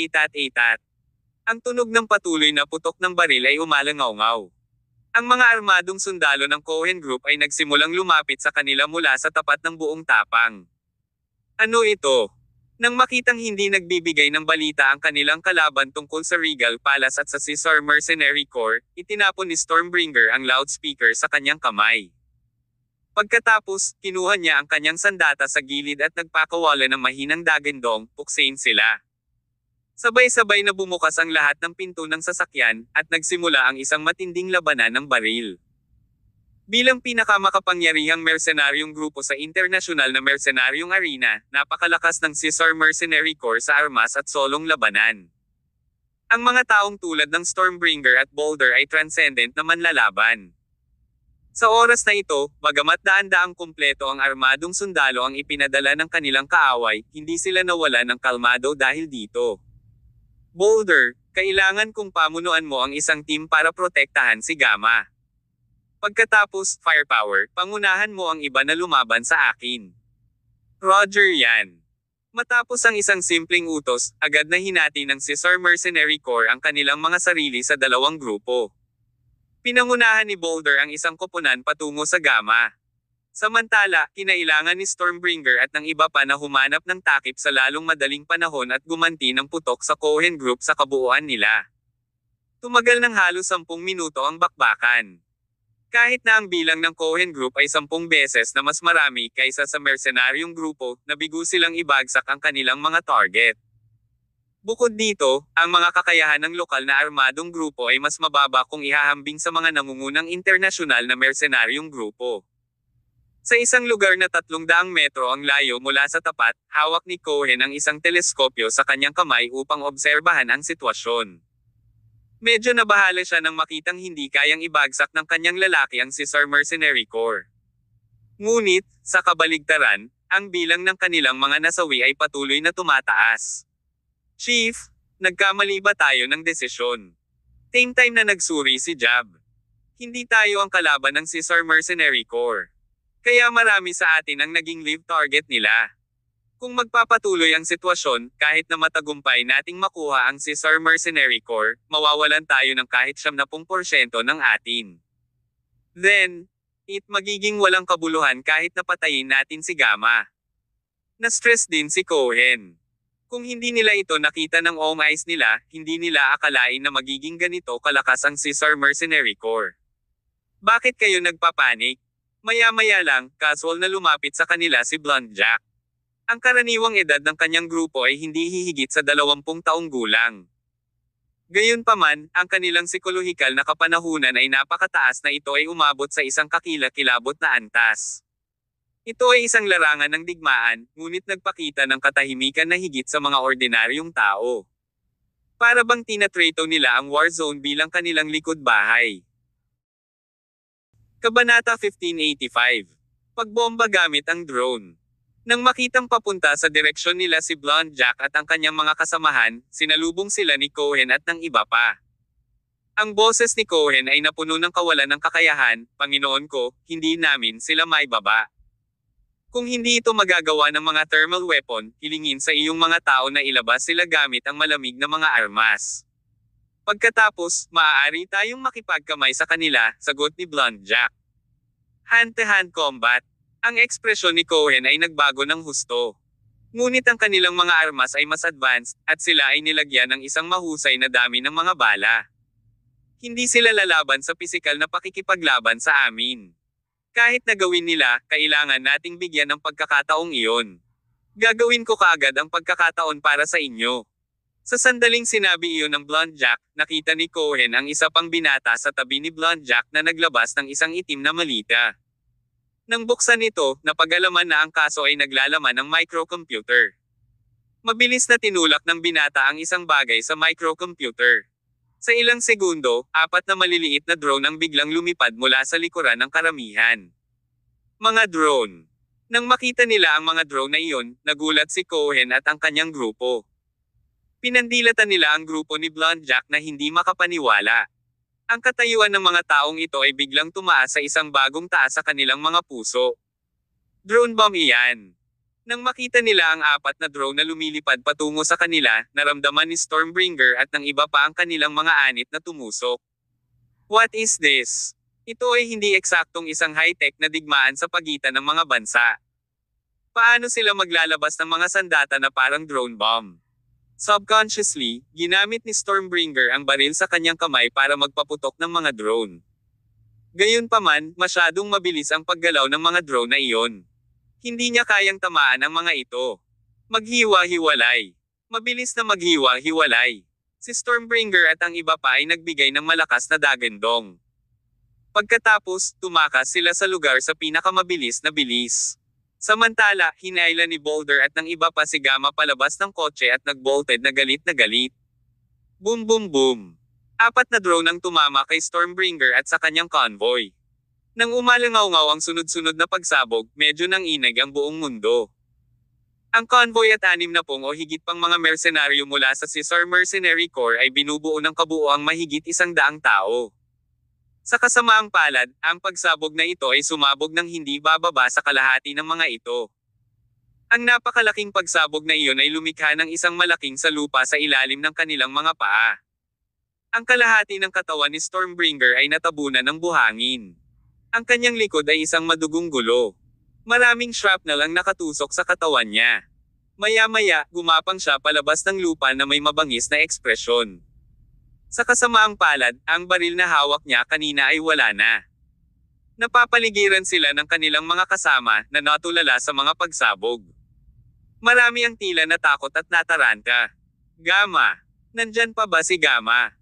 Ang tunog ng patuloy na putok ng baril ay umalangaw-ngaw. Ang mga armadong sundalo ng Cohen Group ay nagsimulang lumapit sa kanila mula sa tapat ng buong tapang. Ano ito? Nang makitang hindi nagbibigay ng balita ang kanilang kalaban tungkol sa Regal Palace at sa Caesar Mercenary Corps, itinapon ni Stormbringer ang loudspeaker sa kanyang kamay. Pagkatapos, kinuha niya ang kanyang sandata sa gilid at nagpakawala ng mahinang dagandong, "Puksain sila." Sabay-sabay na bumukas ang lahat ng pinto ng sasakyan, at nagsimula ang isang matinding labanan ng baril. Bilang pinakamakapangyarihang mercenaryong grupo sa internasyonal na mercenaryong arena, napakalakas ng Caesar Mercenary Corps sa armas at solong labanan. Ang mga taong tulad ng Stormbringer at Boulder ay transcendent na manlalaban. Sa oras na ito, bagamat daan-daang kumpleto ang armadong sundalo ang ipinadala ng kanilang kaaway, hindi sila nawala ng kalmado dahil dito. Boulder, kailangan kong pamunuan mo ang isang team para protektahan si Gamma. Pagkatapos, Firepower, pangunahan mo ang iba na lumaban sa akin. Roger yan. Matapos ang isang simpleng utos, agad na hinati ng Caesar Mercenary Corps ang kanilang mga sarili sa dalawang grupo. Pinangunahan ni Boulder ang isang koponan patungo sa Gamma. Samantala, kinailangan ni Stormbringer at ng iba pa na humanap ng takip sa lalong madaling panahon at gumanti ng putok sa Cohen Group sa kabuuan nila. Tumagal ng halos 10 minuto ang bakbakan. Kahit na ang bilang ng Cohen Group ay 10 beses na mas marami kaysa sa mercenaryong grupo, nabigo silang ibagsak ang kanilang mga target. Bukod dito, ang mga kakayahan ng lokal na armadong grupo ay mas mababa kung ihahambing sa mga nangungunang internasyonal na mercenaryong grupo. Sa isang lugar na 300 metro ang layo mula sa tapat, hawak ni Cohen ang isang teleskopyo sa kanyang kamay upang obserbahan ang sitwasyon. Medyo nabahala siya nang makitang hindi kayang ibagsak ng kanyang lalaki ang Caesar Mercenary Corps. Ngunit, sa kabaligtaran, ang bilang ng kanilang mga nasawi ay patuloy na tumataas. "Chief, nagkamali ba tayo ng desisyon?" Same time na nagsuri si Jab. "Hindi tayo ang kalaban ng Caesar Mercenary Corps. Kaya marami sa atin ang naging live target nila. Kung magpapatuloy ang sitwasyon, kahit na matagumpay nating makuha ang Caesar Mercenary Corps, mawawalan tayo ng kahit 70% ng atin. Then, magiging walang kabuluhan kahit napatayin natin si Gamma." Na-stress din si Cohen. Kung hindi nila ito nakita ng own eyes nila, hindi nila akalain na magiging ganito kalakas ang Caesar Mercenary Corps. "Bakit kayo nagpapanik? Maya-maya lang, casual na lumapit sa kanila si Blonde Jack. Ang karaniwang edad ng kanyang grupo ay hindi hihigit sa 20 taong gulang. Gayunpaman, ang kanilang psikolohikal na kapanahunan ay napakataas na ito ay umabot sa isang kakilakilabot na antas. Ito ay isang larangan ng digmaan, ngunit nagpakita ng katahimikan na higit sa mga ordinaryong tao. Para bang tinatrato nila ang war zone bilang kanilang likod bahay. Kabanata 1585. Pagbomba gamit ang drone. Nang makitang papunta sa direksyon nila si Blonde Jack at ang kanyang mga kasamahan, sinalubong sila ni Cohen at ng iba pa. Ang boses ni Cohen ay napuno ng kawalan ng kakayahan, "Panginoon ko, hindi namin sila maibaba. Kung hindi ito magagawa ng mga thermal weapon, hilingin sa iyong mga tao na ilabas sila gamit ang malamig na mga armas. Pagkatapos, maaari tayong makipagkamay sa kanila," sagot ni Blonde Jack. Hand-to-hand combat. Ang ekspresyon ni Cohen ay nagbago ng husto. Ngunit ang kanilang mga armas ay mas advanced, at sila ay nilagyan ng isang mahusay na dami ng mga bala. Hindi sila lalaban sa pisikal na pakikipaglaban sa amin. Kahit na gawin nila, kailangan nating bigyan ng pagkakataong iyon. Gagawin ko kaagad ang pagkakataon para sa inyo. Sa sandaling sinabi iyon ng Blonde Jack, nakita ni Cohen ang isa pang binata sa tabi ni Blonde Jack na naglabas ng isang itim na malita. Nang buksan ito, napag-alaman na ang kaso ay naglalaman ng microcomputer. Mabilis na tinulak ng binata ang isang bagay sa microcomputer. Sa ilang segundo, 4 na maliliit na drone ang biglang lumipad mula sa likuran ng karamihan. Mga drone. Nang makita nila ang mga drone na iyon, nagulat si Cohen at ang kanyang grupo. Pinandilatan nila ang grupo ni Blonde Jack na hindi makapaniwala. Ang katayuan ng mga taong ito ay biglang tumaas sa isang bagong taas sa kanilang mga puso. Drone bomb iyan. Nang makita nila ang 4 na drone na lumilipad patungo sa kanila, naramdaman ni Stormbringer at ng iba pa ang kanilang mga anit na tumusok. What is this? Ito ay hindi eksaktong isang high-tech na digmaan sa pagitan ng mga bansa. Paano sila maglalabas ng mga sandata na parang drone bomb? Subconsciously, ginamit ni Stormbringer ang baril sa kanyang kamay para magpaputok ng mga drone. Gayunpaman, masyadong mabilis ang paggalaw ng mga drone na iyon. Hindi niya kayang tamaan ang mga ito. Maghiwa-hiwalay. Mabilis na maghiwa-hiwalay. Si Stormbringer at ang iba pa ay nagbigay ng malakas na dagandong. Pagkatapos, tumakas sila sa lugar sa pinakamabilis na bilis. Samantala, hinayla ni Boulder at ng iba pa si Gamma palabas ng kotse at nagbolted na galit na galit. Boom boom boom. 4 na drone ang tumama kay Stormbringer at sa kanyang convoy. Nang umalangaw-ngaw ang sunod-sunod na pagsabog, medyo nang inag ang buong mundo. Ang convoy at 60 o higit pang mga mersenaryo mula sa Caesar Mercenary Corps ay binubuo ng kabuoang mahigit 100 tao. Sa kasamaang palad, ang pagsabog na ito ay sumabog ng hindi bababa sa kalahati ng mga ito. Ang napakalaking pagsabog na iyon ay lumikha ng isang malaking salupa sa ilalim ng kanilang mga paa. Ang kalahati ng katawan ni Stormbringer ay natabunan ng buhangin. Ang kanyang likod ay isang madugong gulo. Maraming shrapnel ang nakatusok sa katawan niya. Maya-maya, gumapang siya palabas ng lupa na may mabangis na ekspresyon. Sa kasamaang palad, ang baril na hawak niya kanina ay wala na. Napapaligiran sila ng kanilang mga kasama na natulala sa mga pagsabog. Marami ang tila natakot at nataranta. Gamma. Nandyan pa ba si Gamma?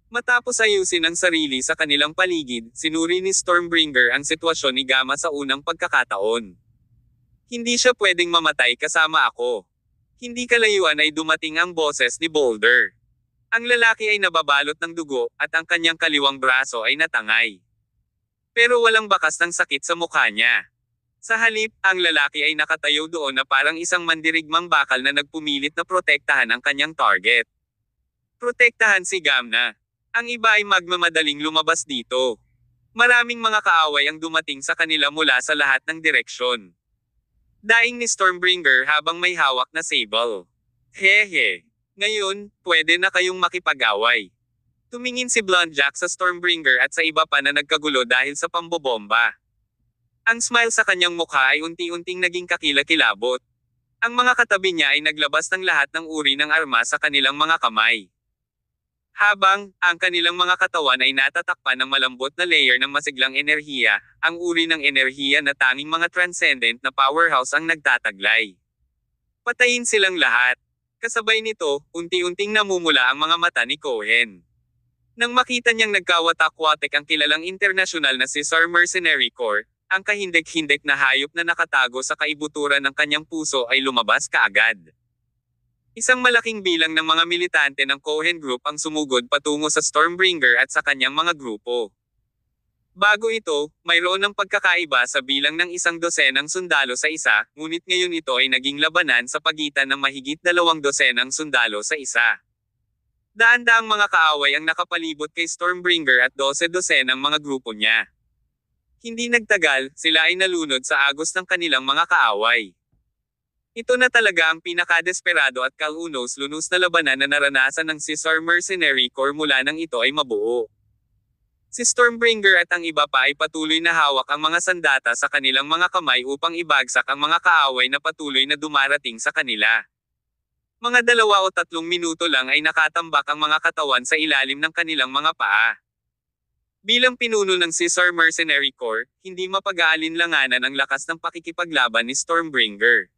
Matapos ayusin ang sarili sa kanilang paligid, sinuri ni Stormbringer ang sitwasyon ni Gamma sa unang pagkakataon. Hindi siya pwedeng mamatay kasama ako. Hindi kalayuan ay dumating ang boses ni Boulder. Ang lalaki ay nababalot ng dugo, at ang kanyang kaliwang braso ay natangay. Pero walang bakas ng sakit sa mukha niya. Sa halip, ang lalaki ay nakatayo doon na parang isang mandirigmang bakal na nagpumilit na protektahan ang kanyang target. Protektahan si Gamma. Ang iba ay magmamadaling lumabas dito. Maraming mga kaaway ang dumating sa kanila mula sa lahat ng direksyon. Daing ni Stormbringer habang may hawak na sable. Hehe. Ngayon, pwede na kayong makipag-away. Tumingin si Blonde Jack sa Stormbringer at sa iba pa na nagkagulo dahil sa pambobomba. Ang smile sa kanyang mukha ay unti-unting naging kakilakilabot. Ang mga katabi niya ay naglabas ng lahat ng uri ng armas sa kanilang mga kamay. Habang, ang kanilang mga katawan ay natatakpan ng malambot na layer ng masiglang enerhiya, ang uri ng enerhiya na tanging mga transcendent na powerhouse ang nagtataglay. Patayin silang lahat. Kasabay nito, unti-unting namumula ang mga mata ni Cohen. Nang makita niyang nagkawatak-watek ang kilalang internasyonal na Caesar Mercenary Corps, ang kahindik-hindik na hayop na nakatago sa kaibuturan ng kanyang puso ay lumabas kaagad. Isang malaking bilang ng mga militante ng Cohen Group ang sumugod patungo sa Stormbringer at sa kanyang mga grupo. Bago ito, mayroon ng pagkakaiba sa bilang ng 100 sundalo sa isa, ngunit ngayon ito ay naging labanan sa pagitan ng mahigit 200 sundalo sa isa. Daan-daang mga kaaway ang nakapalibot kay Stormbringer at 12 ang mga grupo niya. Hindi nagtagal, sila ay nalunod sa agos ng kanilang mga kaaway. Ito na talaga ang pinakadesperado at kalunos-lunos na labanan na naranasan ng Caesar Mercenary Corps mula nang ito ay mabuo. Si Stormbringer at ang iba pa ay patuloy na hawak ang mga sandata sa kanilang mga kamay upang ibagsak ang mga kaaway na patuloy na dumarating sa kanila. Mga 2 o 3 minuto lang ay nakatambak ang mga katawan sa ilalim ng kanilang mga paa. Bilang pinuno ng Caesar Mercenary Corps, hindi mapag-aalinlanganan ang lakas ng pakikipaglaban ni Stormbringer.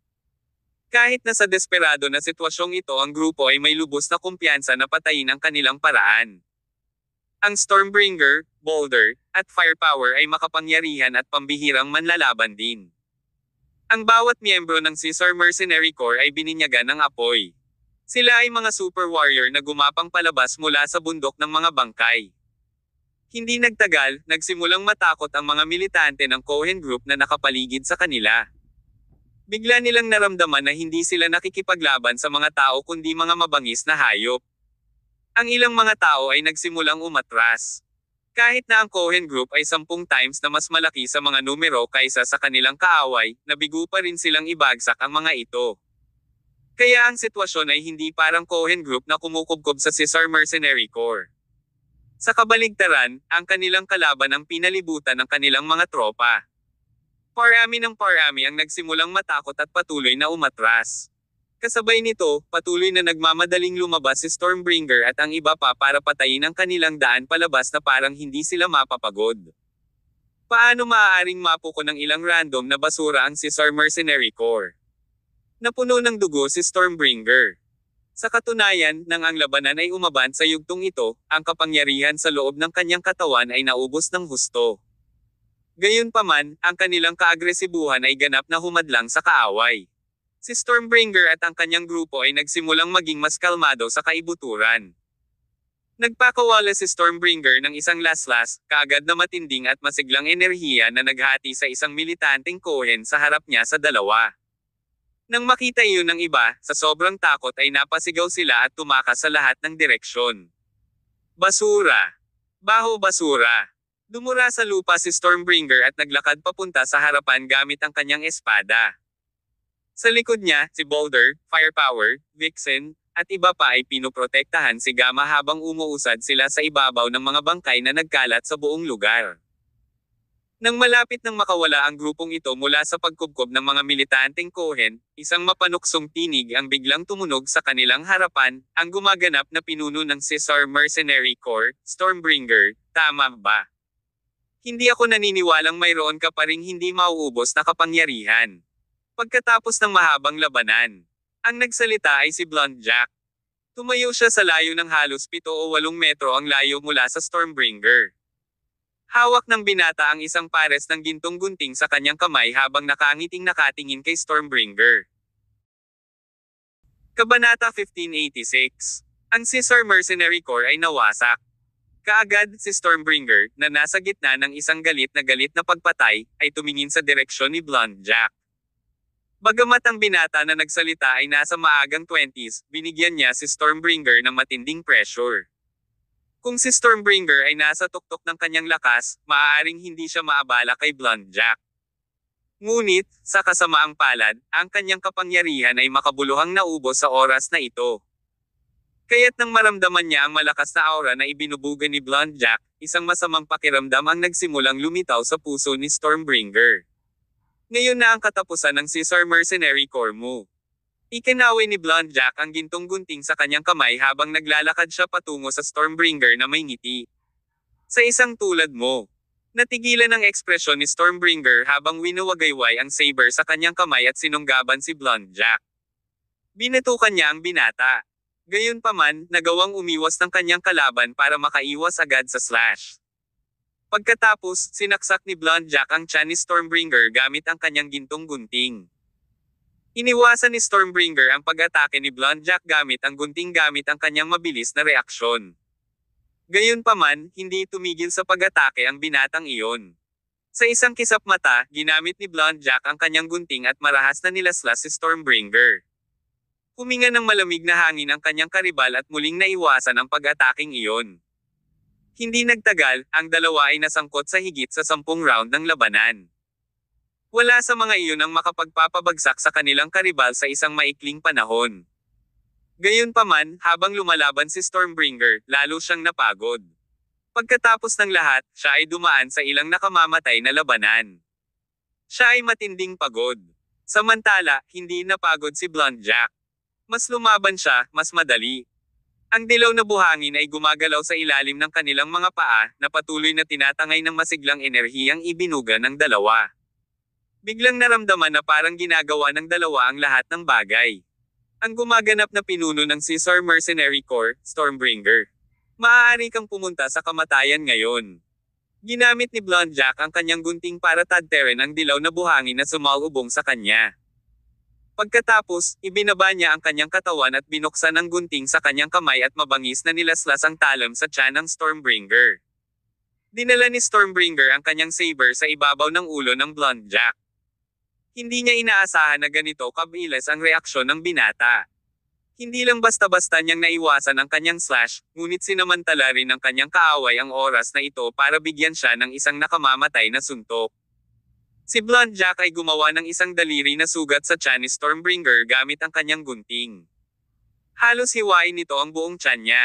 Kahit na sa desperado na sitwasyong ito ang grupo ay may lubos na kumpiyansa na patayin ang kanilang paraan. Ang Stormbringer, Boulder, at Firepower ay makapangyarihan at pambihirang manlalaban din. Ang bawat miyembro ng Caesar Mercenary Corps ay bininyagan ng apoy. Sila ay mga super warrior na gumapang palabas mula sa bundok ng mga bangkay. Hindi nagtagal, nagsimulang matakot ang mga militante ng Cohen Group na nakapaligid sa kanila. Bigla nilang naramdaman na hindi sila nakikipaglaban sa mga tao kundi mga mabangis na hayop. Ang ilang mga tao ay nagsimulang umatras. Kahit na ang Cohen Group ay 10 times na mas malaki sa mga numero kaysa sa kanilang kaaway, nabigo pa rin silang ibagsak ang mga ito. Kaya ang sitwasyon ay hindi parang Cohen Group na kumukubkob sa Caesar Mercenary Corps. Sa kabaligtaran, ang kanilang kalaban ang pinalibutan ng kanilang mga tropa. Parami ng parami ang nagsimulang matakot at patuloy na umatras. Kasabay nito, patuloy na nagmamadaling lumabas si Stormbringer at ang iba pa para patayin ang kanilang daan palabas na parang hindi sila mapapagod. Paano maaaring mapuko ng ilang random na basura ang Caesar Mercenary Corps? Napuno ng dugo si Stormbringer. Sa katunayan, nang ang labanan ay umaban sa yugtong ito, ang kapangyarihan sa loob ng kanyang katawan ay naubos ng husto. Gayunpaman, ang kanilang kaagresibuhan ay ganap na humadlang sa kaaway. Si Stormbringer at ang kanyang grupo ay nagsimulang maging mas kalmado sa kaibuturan. Nagpakawala si Stormbringer ng isang laslas, kaagad na matinding at masiglang enerhiya na naghati sa isang militanteng Cohen sa harap niya sa dalawa. Nang makita iyon ng iba, sa sobrang takot ay napasigaw sila at tumakas sa lahat ng direksyon. Basura! Baho basura! Dumura sa lupa si Stormbringer at naglakad papunta sa harapan gamit ang kanyang espada. Sa likod niya, si Boulder, Firepower, Vixen, at iba pa ay pinoprotektahan si Gamma habang umuusad sila sa ibabaw ng mga bangkay na nagkalat sa buong lugar. Nang malapit nang makawala ang grupong ito mula sa pagkubkob ng mga militanteng Cohen, isang mapanuksong tinig ang biglang tumunog sa kanilang harapan, ang gumaganap na pinuno ng Caesar Mercenary Corps, Stormbringer, tama ba? Hindi ako naniniwalang mayroon ka pa ring hindi mauubos na kapangyarihan. Pagkatapos ng mahabang labanan, ang nagsalita ay si Blunt Jack. Tumayo siya sa layo ng halos 7 o 8 metro ang layo mula sa Stormbringer. Hawak ng binata ang isang pares ng gintong gunting sa kanyang kamay habang nakangiting nakatingin kay Stormbringer. Kabanata 1586. Ang Caesar Mercenary Corps ay nawasak. Kaagad, si Stormbringer, na nasa gitna ng isang galit na pagpatay, ay tumingin sa direksyon ni Blunt Jack. Bagamat ang binata na nagsalita ay nasa maagang 20s, binigyan niya si Stormbringer ng matinding pressure. Kung si Stormbringer ay nasa tuktok ng kanyang lakas, maaaring hindi siya maabala kay Blunt Jack. Ngunit, sa kasamaang palad, ang kanyang kapangyarihan ay makabuluhang naubos sa oras na ito. Kaya't nang maramdaman niya ang malakas na aura na ibinubuga ni Blunt Jack, isang masamang pakiramdam ang nagsimulang lumitaw sa puso ni Stormbringer. Ngayon na ang katapusan ng Caesar Mercenary Corps mo. Ikinaway ni Blonde Jack ang gintong gunting sa kanyang kamay habang naglalakad siya patungo sa Stormbringer na may ngiti. Sa isang tulad mo. Natigilan ang ekspresyon ni Stormbringer habang winuwagayway ang saber sa kanyang kamay at sinunggaban si Blonde Jack. Binatukan niya ang binata. Gayunpaman, nagawang umiwas ng kanyang kalaban para makaiwas agad sa slash. Pagkatapos, sinaksak ni Blonde Jack ang tiyan ni Stormbringer gamit ang kanyang gintong gunting. Iniwasan ni Stormbringer ang pag-atake ni Blonde Jack gamit ang gunting gamit ang kanyang mabilis na reaksyon. Gayunpaman, hindi tumigil sa pag-atake ang binatang iyon. Sa isang kisap mata, ginamit ni Blonde Jack ang kanyang gunting at marahas na nilaslas si Stormbringer. Huminga ng malamig na hangin ang kanyang karibal at muling naiwasan ang pag-ataking iyon. Hindi nagtagal, ang dalawa ay nasangkot sa higit sa 10 round ng labanan. Wala sa mga iyon ang makapagpapabagsak sa kanilang karibal sa isang maikling panahon. Gayunpaman, habang lumalaban si Stormbringer, lalo siyang napagod. Pagkatapos ng lahat, siya ay dumaan sa ilang nakamamatay na labanan. Siya ay matinding pagod. Samantala, hindi napagod si Blonde Jack. Mas lumaban siya, mas madali. Ang dilaw na buhangin ay gumagalaw sa ilalim ng kanilang mga paa, na patuloy na tinatangay ng masiglang enerhiyang ibinuga ng dalawa. Biglang naramdaman na parang ginagawa ng dalawa ang lahat ng bagay. Ang gumaganap na pinuno ng Caesar Mercenary Corps, Stormbringer. Maaari kang pumunta sa kamatayan ngayon. Ginamit ni Blonde Jack ang kanyang gunting para tadterin ang dilaw na buhangin na sumalubong sa kanya. Pagkatapos, ibinaba niya ang kanyang katawan at binuksan ang gunting sa kanyang kamay at mabangis na nilaslas ang talam sa tiyan ng Stormbringer. Dinala ni Stormbringer ang kanyang saber sa ibabaw ng ulo ng Blonde Jack. Hindi niya inaasahan na ganito kabilis ang reaksyon ng binata. Hindi lang basta-basta niyang naiwasan ang kanyang slash, ngunit sinamantala rin ng kanyang kaaway ang oras na ito para bigyan siya ng isang nakamamatay na suntok. Si Blonde Jack ay gumawa ng isang daliri na sugat sa tiyan ni Stormbringer gamit ang kanyang gunting. Halos hiwain nito ang buong tiyan niya.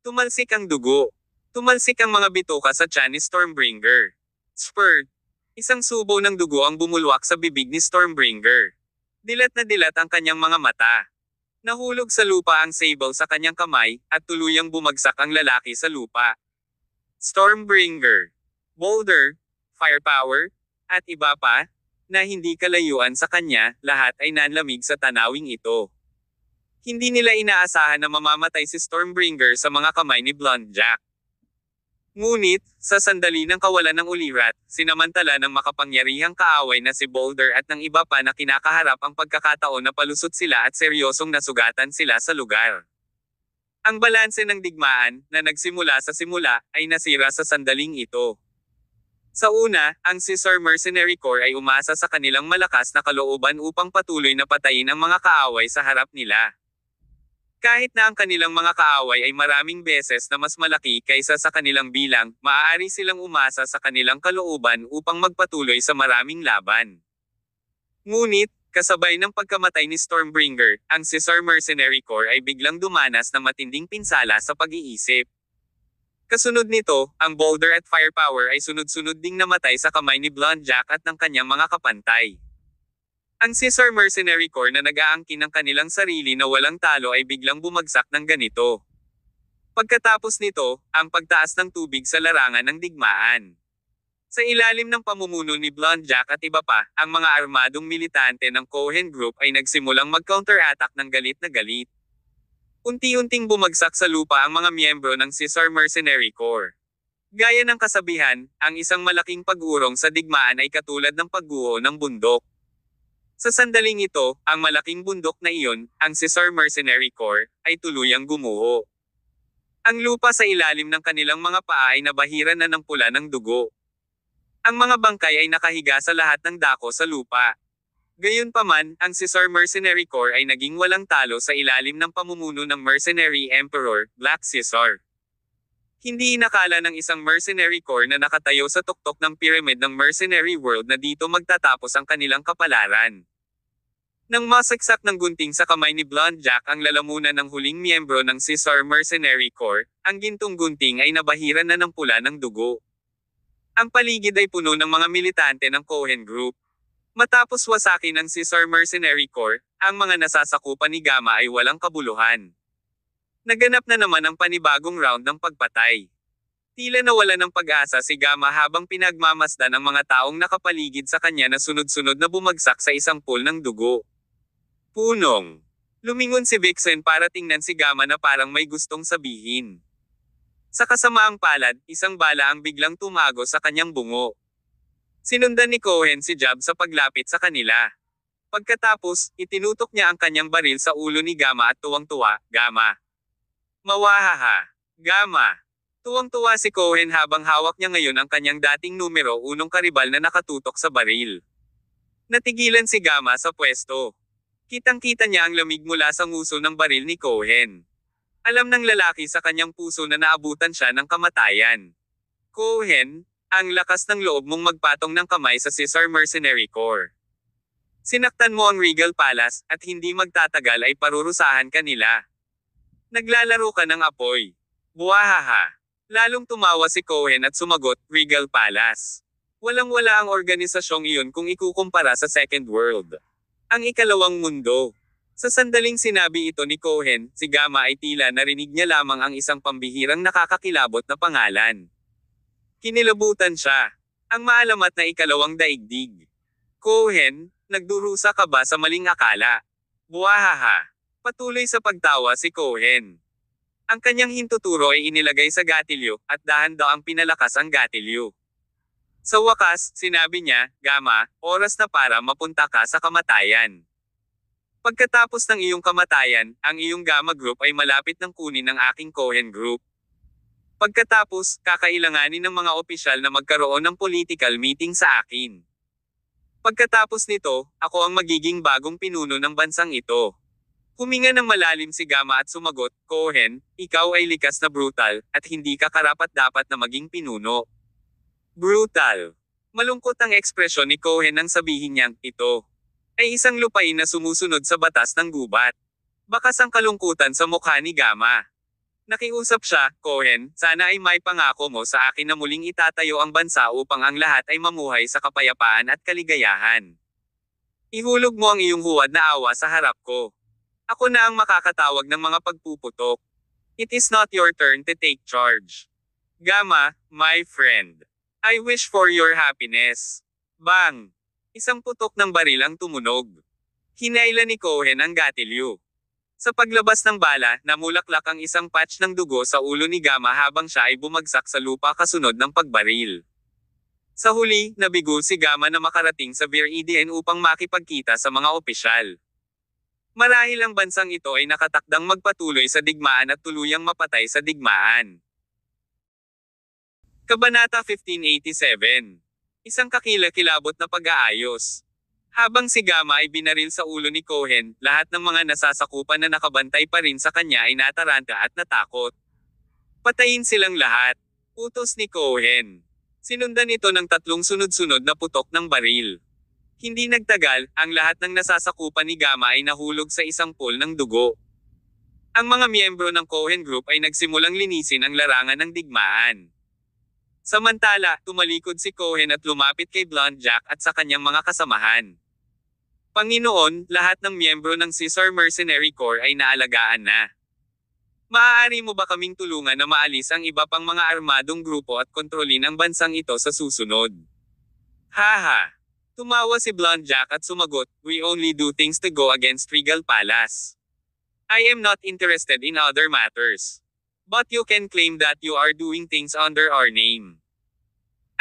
Tumalsik ang dugo. Tumalsik ang mga bituka sa tiyan ni Stormbringer. Spurt. Isang subo ng dugo ang bumulwak sa bibig ni Stormbringer. Dilat na dilat ang kanyang mga mata. Nahulog sa lupa ang sable sa kanyang kamay, at tuluyang bumagsak ang lalaki sa lupa. Stormbringer, Boulder, Firepower, at iba pa, na hindi kalayuan sa kanya, lahat ay nanlamig sa tanawing ito. Hindi nila inaasahan na mamamatay si Stormbringer sa mga kamay ni Blonde Jack. Ngunit, sa sandali ng kawalan ng ulirat, sinamantala ng makapangyarihang kaaway na si Boulder at ng iba pa na kinakaharap ang pagkakataon na palusot sila at seryosong nasugatan sila sa lugar. Ang balanse ng digmaan, na nagsimula sa simula, ay nasira sa sandaling ito. Sa una, ang Caesar Mercenary Corps ay umasa sa kanilang malakas na kalooban upang patuloy na patayin ang mga kaaway sa harap nila. Kahit na ang kanilang mga kaaway ay maraming beses na mas malaki kaysa sa kanilang bilang, maaari silang umasa sa kanilang kalooban upang magpatuloy sa maraming laban. Ngunit, kasabay ng pagkamatay ni Stormbringer, ang Caesar Mercenary Corps ay biglang dumanas ng matinding pinsala sa pag-iisip. Kasunod nito, ang Boulder at Firepower ay sunod-sunod ding namatay sa kamay ni Blonde Jack at ng kanyang mga kapantay. Ang Caesar Mercenary Corps na nag-aangkin ng kanilang sarili na walang talo ay biglang bumagsak ng ganito. Pagkatapos nito, ang pagtaas ng tubig sa larangan ng digmaan. Sa ilalim ng pamumuno ni Blonde Jack at iba pa, ang mga armadong militante ng Cohen Group ay nagsimulang mag-counterattack ng galit na galit. Unti-unting bumagsak sa lupa ang mga miyembro ng Caesar Mercenary Corps. Gaya ng kasabihan, ang isang malaking pag-urong sa digmaan ay katulad ng pagguho ng bundok. Sa sandaling ito, ang malaking bundok na iyon, ang Caesar Mercenary Corps, ay tuluyang gumuho. Ang lupa sa ilalim ng kanilang mga paa ay nabahiran na ng pula ng dugo. Ang mga bangkay ay nakahiga sa lahat ng dako sa lupa. Gayunpaman, ang Caesar Mercenary Corps ay naging walang talo sa ilalim ng pamumuno ng Mercenary Emperor, Black Caesar. Hindi inakala ng isang Mercenary Corps na nakatayo sa tuktok ng pyramid ng Mercenary World na dito magtatapos ang kanilang kapalaran. Nang masaksak ng gunting sa kamay ni Blonde Jack ang lalamunan ng huling miyembro ng Caesar Mercenary Corps, ang gintong gunting ay nabahiran na ng pula ng dugo. Ang paligid ay puno ng mga militante ng Cohen Group. Matapos wasakin ng Caesar Mercenary Corps, ang mga nasasakupan ni Gamma ay walang kabuluhan. Naganap na naman ang panibagong round ng pagpatay. Tila nawala ng pag-asa si Gamma habang pinagmamasdan ang mga taong nakapaligid sa kanya na sunod-sunod na bumagsak sa isang pool ng dugo. Punong. Lumingon si Vixen para tingnan si Gamma na parang may gustong sabihin. Sa kasamaang palad, isang bala ang biglang tumago sa kanyang bungo. Sinundan ni Cohen si Jab sa paglapit sa kanila. Pagkatapos, itinutok niya ang kanyang baril sa ulo ni Gamma at tuwang-tuwa, "Gamma! Mawahaha! Gamma!" Tuwang-tuwa si Cohen habang hawak niya ngayon ang kanyang dating numero 1 karibal na nakatutok sa baril. Natigilan si Gamma sa pwesto. Kitang-kita niya ang lamig mula sa nguso ng baril ni Cohen. Alam ng lalaki sa kanyang puso na naabutan siya ng kamatayan. "Cohen, ang lakas ng loob mong magpatong ng kamay sa Caesar Mercenary Corps. Sinaktan mo ang Regal Palace, at hindi magtatagal ay parurusahan ka nila. Naglalaro ka ng apoy. Buwahaha." Lalong tumawa si Cohen at sumagot, "Regal Palace. Walang-wala ang organisasyong iyon kung ikukumpara sa Second World. Ang ikalawang mundo." Sa sandaling sinabi ito ni Cohen, si Gamma ay tila narinig niya lamang ang isang pambihirang nakakakilabot na pangalan. Kinilabutan siya. Ang maalamat na ikalawang daigdig. "Cohen, nagdurusa ka ba sa maling akala?" Buwahaha. Patuloy sa pagtawa si Cohen. Ang kanyang hintuturo ay inilagay sa gatilyo, at dahan-dahang pinalakas ang gatilyo. Sa wakas, sinabi niya, "Gamma, oras na para mapunta ka sa kamatayan. Pagkatapos ng iyong kamatayan, ang iyong Gamma Group ay malapit ng kunin ng aking Cohen Group. Pagkatapos, kakailanganin ng mga opisyal na magkaroon ng political meeting sa akin. Pagkatapos nito, ako ang magiging bagong pinuno ng bansang ito." Huminga ng malalim si Gamma at sumagot, "Cohen, ikaw ay likas na brutal, at hindi ka karapat-dapat na maging pinuno." Brutal. Malungkot ang ekspresyon ni Cohen nang sabihin niyang, ito ay isang lupain na sumusunod sa batas ng gubat. Bakas ang kalungkutan sa mukha ni Gamma. Nakiusap siya, "Cohen, sana ay may pangako mo sa akin na muling itatayo ang bansa upang ang lahat ay mamuhay sa kapayapaan at kaligayahan. Ihulog mo ang iyong huwad na awa sa harap ko. Ako na ang makakatawag ng mga pagpuputok. It is not your turn to take charge. Gamma, my friend. I wish for your happiness." Bang! Isang putok ng baril ang tumunog. Hinailan ni Cohen ang gatilyo. Sa paglabas ng bala, namulaklak ang isang patch ng dugo sa ulo ni Gamma habang siya ay bumagsak sa lupa kasunod ng pagbaril. Sa huli, nabigo si Gamma na makarating sa Viridian upang makipagkita sa mga opisyal. Marahil ang bansang ito ay nakatakdang magpatuloy sa digmaan at tuluyang mapatay sa digmaan. Kabanata 1587. Isang kakilakilabot na pag-aayos. Habang si Gamma ay binaril sa ulo ni Cohen, lahat ng mga nasasakupan na nakabantay pa rin sa kanya ay nataranta at natakot. "Patayin silang lahat." Utos ni Cohen. Sinundan ito ng 3 sunod-sunod na putok ng baril. Hindi nagtagal, ang lahat ng nasasakupan ni Gamma ay nahulog sa isang pool ng dugo. Ang mga miyembro ng Cohen Group ay nagsimulang linisin ang larangan ng digmaan. Samantala, tumalikod si Cohen at lumapit kay Blonde Jack at sa kanyang mga kasamahan. "Panginoon, lahat ng miyembro ng Caesar Mercenary Corps ay naalagaan na. Maaari mo ba kaming tulungan na maalis ang iba pang mga armadong grupo at kontrolin ang bansang ito sa susunod?" Haha! Tumawa si Blonde Jack at sumagot, "We only do things to go against Regal Palace. I am not interested in other matters. But you can claim that you are doing things under our name.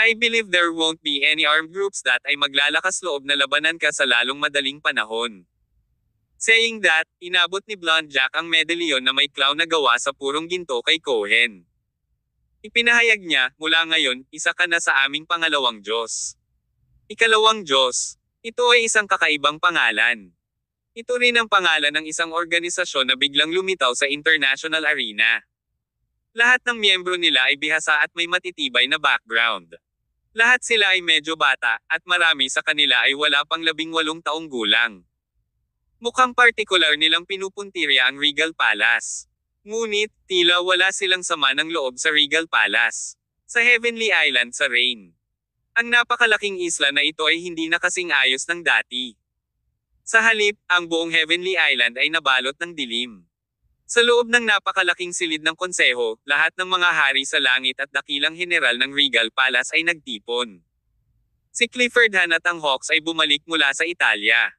I believe there won't be any armed groups that ay maglalakas loob na labanan ka sa lalong madaling panahon." Saying that, inabot ni Blonde Jack ang medalyon na may clown na gawa sa purong ginto kay Cohen. Ipinahayag niya, "Mula ngayon, isa ka na sa aming pangalawang Diyos." Ikalawang Diyos. Ito ay isang kakaibang pangalan. Ito rin ang pangalan ng isang organisasyon na biglang lumitaw sa international arena. Lahat ng miyembro nila ay bihasa at may matitibay na background. Lahat sila ay medyo bata, at marami sa kanila ay wala pang 18 taong gulang. Mukhang partikular nilang pinupuntirya ang Regal Palace. Ngunit, tila wala silang sama ng loob sa Regal Palace. Sa Heavenly Island sa Rain. Ang napakalaking isla na ito ay hindi na kasing ayos ng dati. Sa halip, ang buong Heavenly Island ay nabalot ng dilim. Sa loob ng napakalaking silid ng konseho, lahat ng mga hari sa langit at dakilang general ng Regal Palace ay nagtipon. Si Clifford Han at ang Hawks ay bumalik mula sa Italia.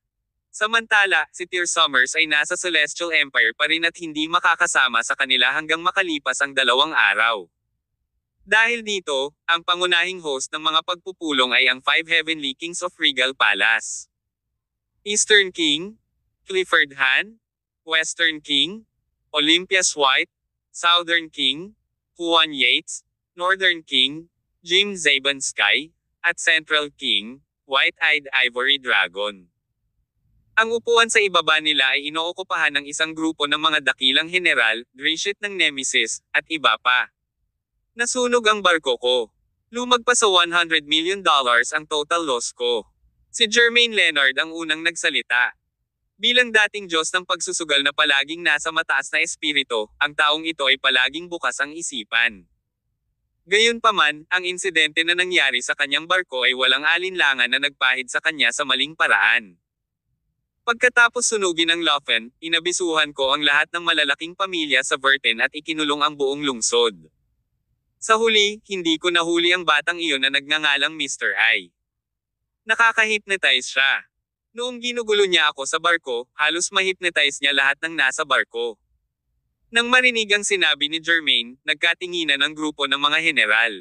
Samantala, si Tyr Summers ay nasa Celestial Empire pa rin at hindi makakasama sa kanila hanggang makalipas ang 2 araw. Dahil dito, ang pangunahing host ng mga pagpupulong ay ang 5 Heavenly Kings of Regal Palace. Eastern King, Clifford Han, Western King, Olympias White, Southern King, Juan Yates, Northern King, Jim Zabanskay, at Central King, White-Eyed Ivory Dragon. Ang upuan sa ibaba nila ay inookupahan ng isang grupo ng mga dakilang general, Drishit ng Nemesis, at iba pa. Nasunog ang barko ko. Lumagpas sa $100 million ang total loss ko. Si Jermaine Leonard ang unang nagsalita. Bilang dating Diyos ng pagsusugal na palaging nasa mataas na espiritu, ang taong ito ay palaging bukas ang isipan. Gayunpaman, ang insidente na nangyari sa kanyang barko ay walang alinlangan na nagpahid sa kanya sa maling paraan. Pagkatapos sunugin ang Lofen, inabisuhan ko ang lahat ng malalaking pamilya sa Verten at ikinulong ang buong lungsod. Sa huli, hindi ko nahuli ang batang iyon na nagngangalang Mr. I. Nakaka-hypnotize siya. Noong ginugulo niya ako sa barko, halos ma-hypnotize niya lahat ng nasa barko. Nang marinig ang sinabi ni Jermaine, nagkatinginan ang grupo ng mga general.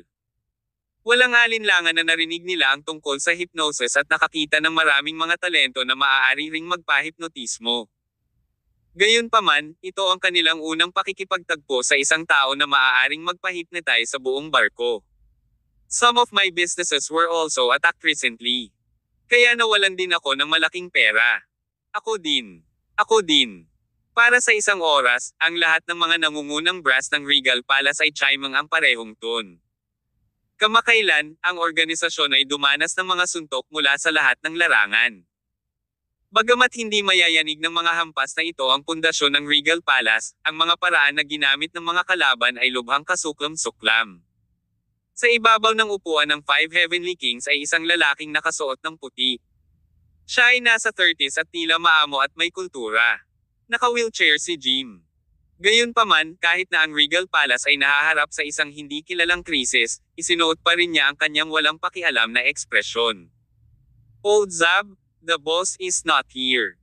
Walang alinlangan na narinig nila ang tungkol sa hypnosis at nakakita ng maraming mga talento na maaari ring magpahipnotismo. Gayunpaman, ito ang kanilang unang pakikipagtagpo sa isang tao na maaaring magpa-hypnotize sa buong barko. Some of my businesses were also attacked recently. Kaya nawalan din ako ng malaking pera. Ako din. Para sa isang oras, ang lahat ng mga nangungunang brass ng Regal Palace ay chiming ang parehong tune. Kamakailan, ang organisasyon ay dumanas ng mga suntok mula sa lahat ng larangan. Bagamat hindi mayayanig ng mga hampas na ito ang pundasyon ng Regal Palace, ang mga paraan na ginamit ng mga kalaban ay lubhang kasuklam-suklam. Sa ibabaw ng upuan ng 5 Heavenly Kings ay isang lalaking nakasuot ng puti. Siya ay nasa 30s at tila maamo at may kultura. Naka-wheelchair si Jim. Gayunpaman, kahit na ang Regal Palace ay nahaharap sa isang hindi kilalang krisis, isinuot pa rin niya ang kanyang walang pakialam na ekspresyon. Old Zab, the boss is not here.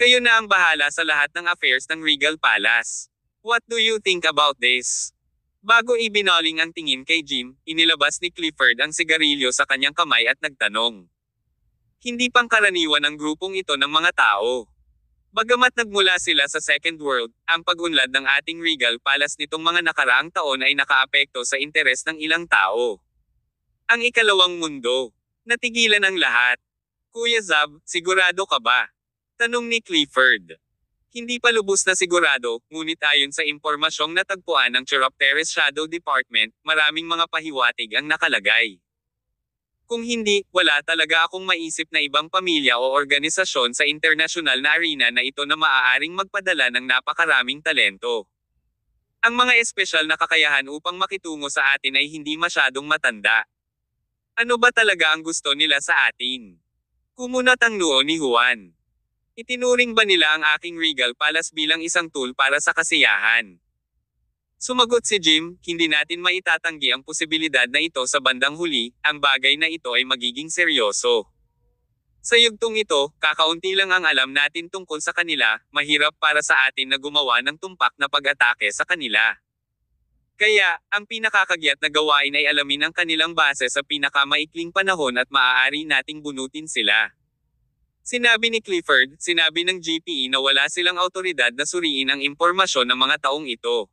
Kayo na ang bahala sa lahat ng affairs ng Regal Palace. What do you think about this? Bago ibinaling ang tingin kay Jim, inilabas ni Clifford ang sigarilyo sa kanyang kamay at nagtanong. Hindi pangkaraniwan ang grupong ito ng mga tao. Bagamat nagmula sila sa Second World, ang pag-unlad ng ating Regal Palace nitong mga nakaraang taon ay nakaapekto sa interes ng ilang tao. Ang ikalawang mundo. Natigilan ang lahat. Kuya Zab, sigurado ka ba? Tanong ni Clifford. Hindi pa lubos na sigurado, ngunit ayon sa impormasyong natagpuan ng Chiropteris Shadow Department, maraming mga pahiwatig ang nakalagay. Kung hindi, wala talaga akong maisip na ibang pamilya o organisasyon sa internasyonal na arena na ito na maaaring magpadala ng napakaraming talento. Ang mga espesyal na kakayahan upang makitungo sa atin ay hindi masyadong matanda. Ano ba talaga ang gusto nila sa atin? Kumunat ang noo ni Juan. Itinuring ba nila ang aking Regal Palace bilang isang tool para sa kasiyahan? Sumagot si Jim, hindi natin maitatanggi ang posibilidad na ito sa bandang huli, ang bagay na ito ay magiging seryoso. Sa yugtong ito, kakaunti lang ang alam natin tungkol sa kanila, mahirap para sa atin na gumawa ng tumpak na pag-atake sa kanila. Kaya, ang pinakakagyat na gawain ay alamin ang kanilang base sa pinakamaikling panahon at maaari nating bunutin sila. Sinabi ni Clifford, sinabi ng GPE na wala silang autoridad na suriin ang impormasyon ng mga taong ito.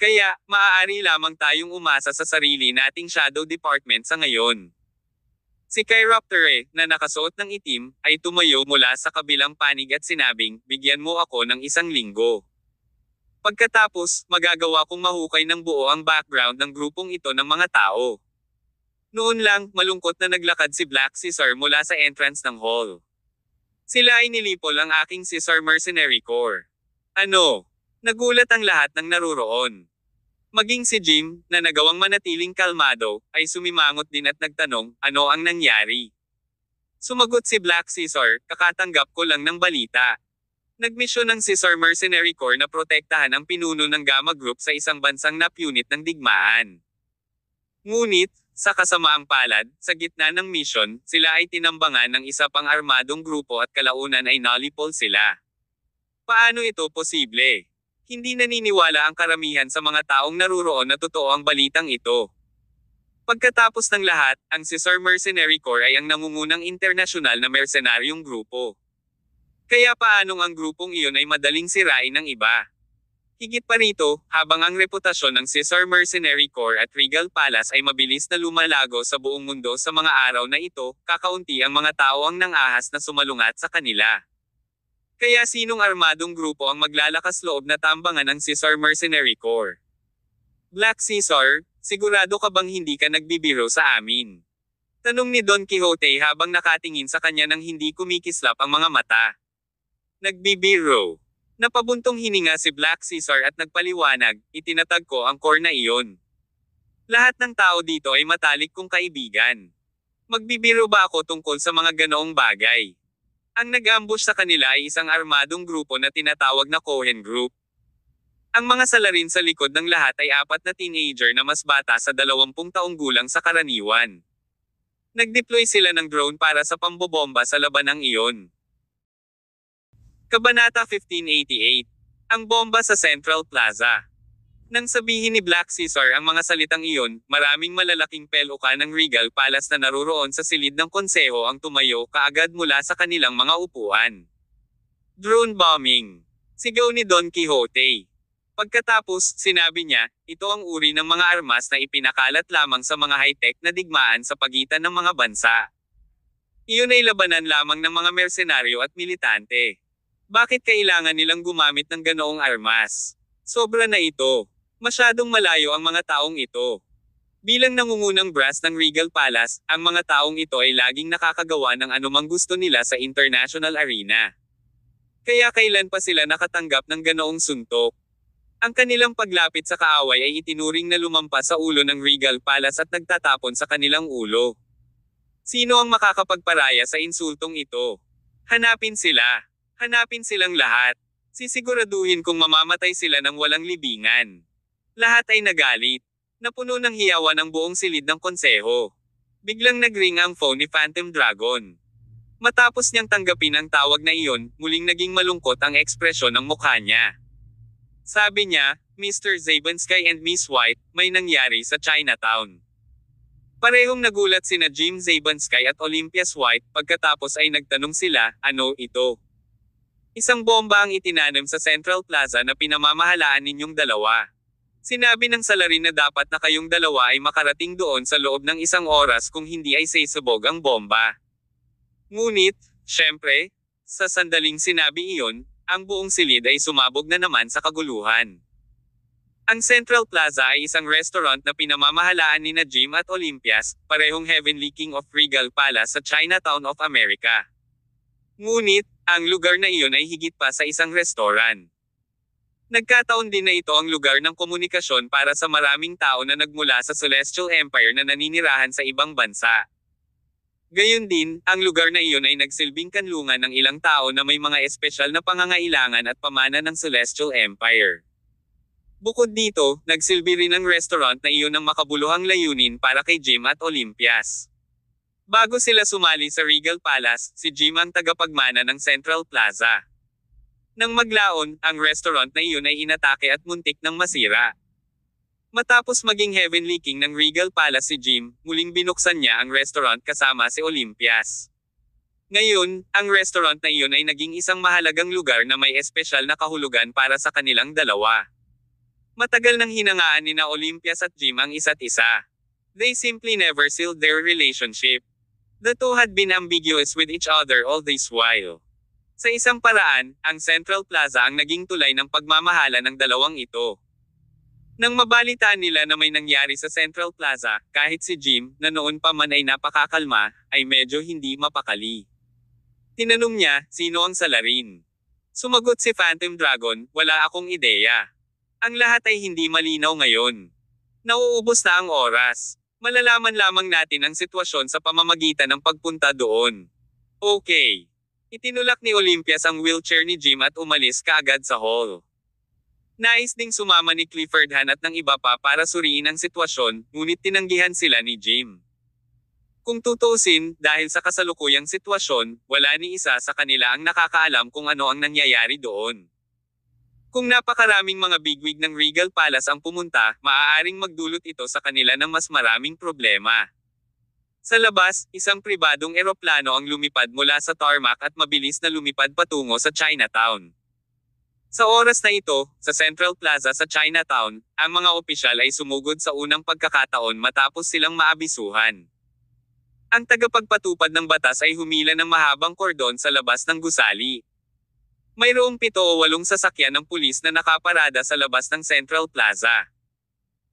Kaya, maaari lamang tayong umasa sa sarili nating Shadow Department sa ngayon. Si Chiroptera, na nakasuot ng itim, ay tumayo mula sa kabilang panig at sinabing, bigyan mo ako ng 1 linggo. Pagkatapos, magagawa kong mahukay ng buo ang background ng grupong ito ng mga tao. Noon lang, malungkot na naglakad si Black Caesar mula sa entrance ng hall. Sila ay nilipol ang aking Caesar Mercenary Corps. Ano? Nagulat ang lahat ng naruroon. Maging si Jim, na nagawang manatiling kalmado, ay sumimangot din at nagtanong, ano ang nangyari? Sumagot si Black Caesar, kakatanggap ko lang ng balita. Nagmisyon ng Caesar Mercenary Corps na protektahan ang pinuno ng Gamma Group sa isang bansang napunit ng digmaan. Ngunit, sa kasamaang palad, sa gitna ng misyon, sila ay tinambangan ng isa pang armadong grupo at kalaunan ay nalipol sila. Paano ito posible? Hindi naniniwala ang karamihan sa mga taong naruroon na totoo ang balitang ito. Pagkatapos ng lahat, ang Caesar Mercenary Corps ay ang nangungunang internasyonal na mercenaryong grupo. Kaya paanong ang grupong iyon ay madaling sirain ng iba? Higit pa rito, habang ang reputasyon ng Caesar Mercenary Corps at Regal Palace ay mabilis na lumalago sa buong mundo sa mga araw na ito, kakaunti ang mga tao ang nangahas na sumalungat sa kanila. Kaya sinong armadong grupo ang maglalakas loob na tambangan ng Caesar Mercenary Corps? Black Caesar, sigurado ka bang hindi ka nagbibiro sa amin? Tanong ni Don Quixote habang nakatingin sa kanya nang hindi kumikislap ang mga mata. Nagbibiro. Napabuntong hininga si Black Caesar at nagpaliwanag, itinatag ko ang core na iyon. Lahat ng tao dito ay matalik kong kaibigan. Magbibiro ba ako tungkol sa mga ganoong bagay? Ang nag-ambush sa kanila ay isang armadong grupo na tinatawag na Cohen Group. Ang mga salarin sa likod ng lahat ay 4 na teenager na mas bata sa 20 taong gulang sa karaniwan. Nag-deploy sila ng drone para sa pambobomba sa labanang iyon. Kabanata 1588. Ang bomba sa Central Plaza. Nang sabihin ni Black Caesar ang mga salitang iyon, maraming malalaking peluka ng Regal Palace na naruroon sa silid ng konseho ang tumayo kaagad mula sa kanilang mga upuan. Drone bombing. Sigaw ni Don Quixote. Pagkatapos, sinabi niya, ito ang uri ng mga armas na ipinakalat lamang sa mga high-tech na digmaan sa pagitan ng mga bansa. Iyon ay labanan lamang ng mga mersenaryo at militante. Bakit kailangan nilang gumamit ng ganoong armas? Sobra na ito. Masyadong malayo ang mga taong ito. Bilang nangungunang brass ng Regal Palace, ang mga taong ito ay laging nakakagawa ng anumang gusto nila sa international arena. Kaya kailan pa sila nakatanggap ng ganoong suntok? Ang kanilang paglapit sa kaaway ay itinuring na lumampas sa ulo ng Regal Palace at nagtatapon sa kanilang ulo. Sino ang makakapagparaya sa insultong ito? Hanapin sila. Hanapin silang lahat. Sisiguraduhin kung mamamatay sila ng walang libingan. Lahat ay nagalit. Napuno ng hiyawan ang buong silid ng konseho. Biglang nagring ang phone ni Phantom Dragon. Matapos niyang tanggapin ang tawag na iyon, muling naging malungkot ang ekspresyon ng mukha niya. Sabi niya, Mr. Zabanskay and Miss White, may nangyari sa Chinatown. Parehong nagulat sina Jim Zabanskay at Olympias White, pagkatapos ay nagtanong sila, ano ito? Isang bomba ang itinanam sa Central Plaza na pinamamahalaan ninyong dalawa. Sinabi ng salarin na dapat na kayong dalawa ay makarating doon sa loob ng 1 oras kung hindi ay sasabog ang bomba. Ngunit, syempre, sa sandaling sinabi iyon, ang buong silid ay sumabog na naman sa kaguluhan. Ang Central Plaza ay isang restaurant na pinamamahalaan ni na Jim at Olympias, parehong Heavenly King of Regal Palace sa Chinatown of America. Ngunit, ang lugar na iyon ay higit pa sa isang restaurant. Nagkataon din na ito ang lugar ng komunikasyon para sa maraming tao na nagmula sa Celestial Empire na naninirahan sa ibang bansa. Gayon din, ang lugar na iyon ay nagsilbing kanlungan ng ilang tao na may mga espesyal na pangangailangan at pamana ng Celestial Empire. Bukod dito, nagsilbi rin ang restaurant na iyon ng makabuluhang layunin para kay Jim at Olympias. Bago sila sumali sa Regal Palace, si Jim ang tagapagmana ng Central Plaza. Nang maglaon, ang restaurant na iyon ay inatake at muntik ng masira. Matapos maging Heavenly King ng Regal Palace si Jim, muling binuksan niya ang restaurant kasama si Olympias. Ngayon, ang restaurant na iyon ay naging isang mahalagang lugar na may espesyal na kahulugan para sa kanilang dalawa. Matagal nang hinangaan ni na Olympias at Jim ang isa't isa. They simply never sealed their relationship. The two had been ambiguous with each other all this while. Sa isang paraan, ang Central Plaza ang naging tulay ng pagmamahala ng dalawang ito. Nang mabalitaan nila na may nangyari sa Central Plaza, kahit si Jim, na noon pa man ay napakakalma, ay medyo hindi mapakali. Tinanong niya, sino ang salarin? Sumagot si Phantom Dragon, wala akong ideya. Ang lahat ay hindi malinaw ngayon. Nauubos na ang oras. Malalaman lamang natin ang sitwasyon sa pamamagitan ng pagpunta doon. Okay. Itinulak ni Olympias ang wheelchair ni Jim at umalis kaagad sa hall. Nais ding sumama ni Clifford Han at ng iba pa para suriin ang sitwasyon, ngunit tinanggihan sila ni Jim. Kung tutuusin, dahil sa kasalukuyang sitwasyon, wala ni isa sa kanila ang nakakaalam kung ano ang nangyayari doon. Kung napakaraming mga bigwig ng Regal Palace ang pumunta, maaaring magdulot ito sa kanila ng mas maraming problema. Sa labas, isang pribadong eroplano ang lumipad mula sa tarmac at mabilis na lumipad patungo sa Chinatown. Sa oras na ito, sa Central Plaza sa Chinatown, ang mga opisyal ay sumugod sa unang pagkakataon matapos silang maabisuhan. Ang tagapagpatupad ng batas ay humila ng mahabang kordon sa labas ng gusali. Mayroong 7 o 8 sasakyan ng pulis na nakaparada sa labas ng Central Plaza.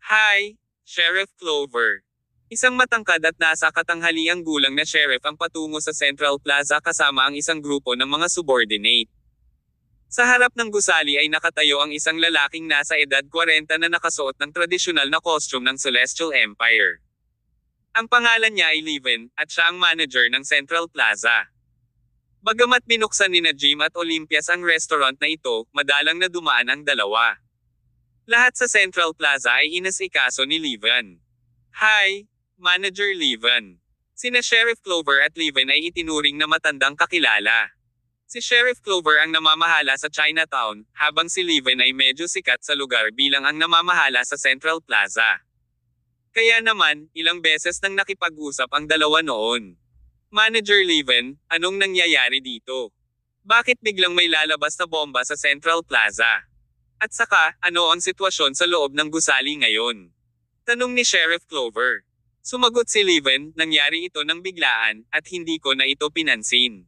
Hi, Sheriff Clover. Isang matangkad at nasa katanghaliang gulang na sheriff ang patungo sa Central Plaza kasama ang isang grupo ng mga subordinate. Sa harap ng gusali ay nakatayo ang isang lalaking nasa edad 40 na nakasuot ng tradisyonal na costume ng Celestial Empire. Ang pangalan niya ay Leven, at siya ang manager ng Central Plaza. Bagamat binuksan ni Jim at Olympias ang restaurant na ito, madalang na dumaan ang dalawa. Lahat sa Central Plaza ay inasikaso ni Leven. Hi, Manager Leven. Sina Sheriff Clover at Leven ay itinuring na matandang kakilala. Si Sheriff Clover ang namamahala sa Chinatown, habang si Leven ay medyo sikat sa lugar bilang ang namamahala sa Central Plaza. Kaya naman, ilang beses nang nakipag-usap ang dalawa noon. Manager Leven, anong nangyayari dito? Bakit biglang may lalabas na bomba sa Central Plaza? At saka, ano ang sitwasyon sa loob ng gusali ngayon? Tanong ni Sheriff Clover. Sumagot si Leven, nangyari ito ng biglaan, at hindi ko na ito pinansin.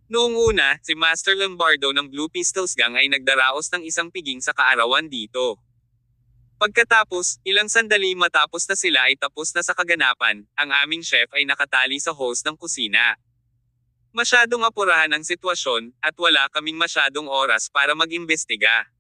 Noong una, si Master Lombardo ng Blue Pistols Gang ay nagdaraos ng isang piging sa kaarawan dito. Pagkatapos, ilang sandali matapos na sila ay tapos na sa kaganapan, ang aming chef ay nakatali sa hose ng kusina. Masyadong apurahan ang sitwasyon, at wala kaming masyadong oras para mag-imbestiga.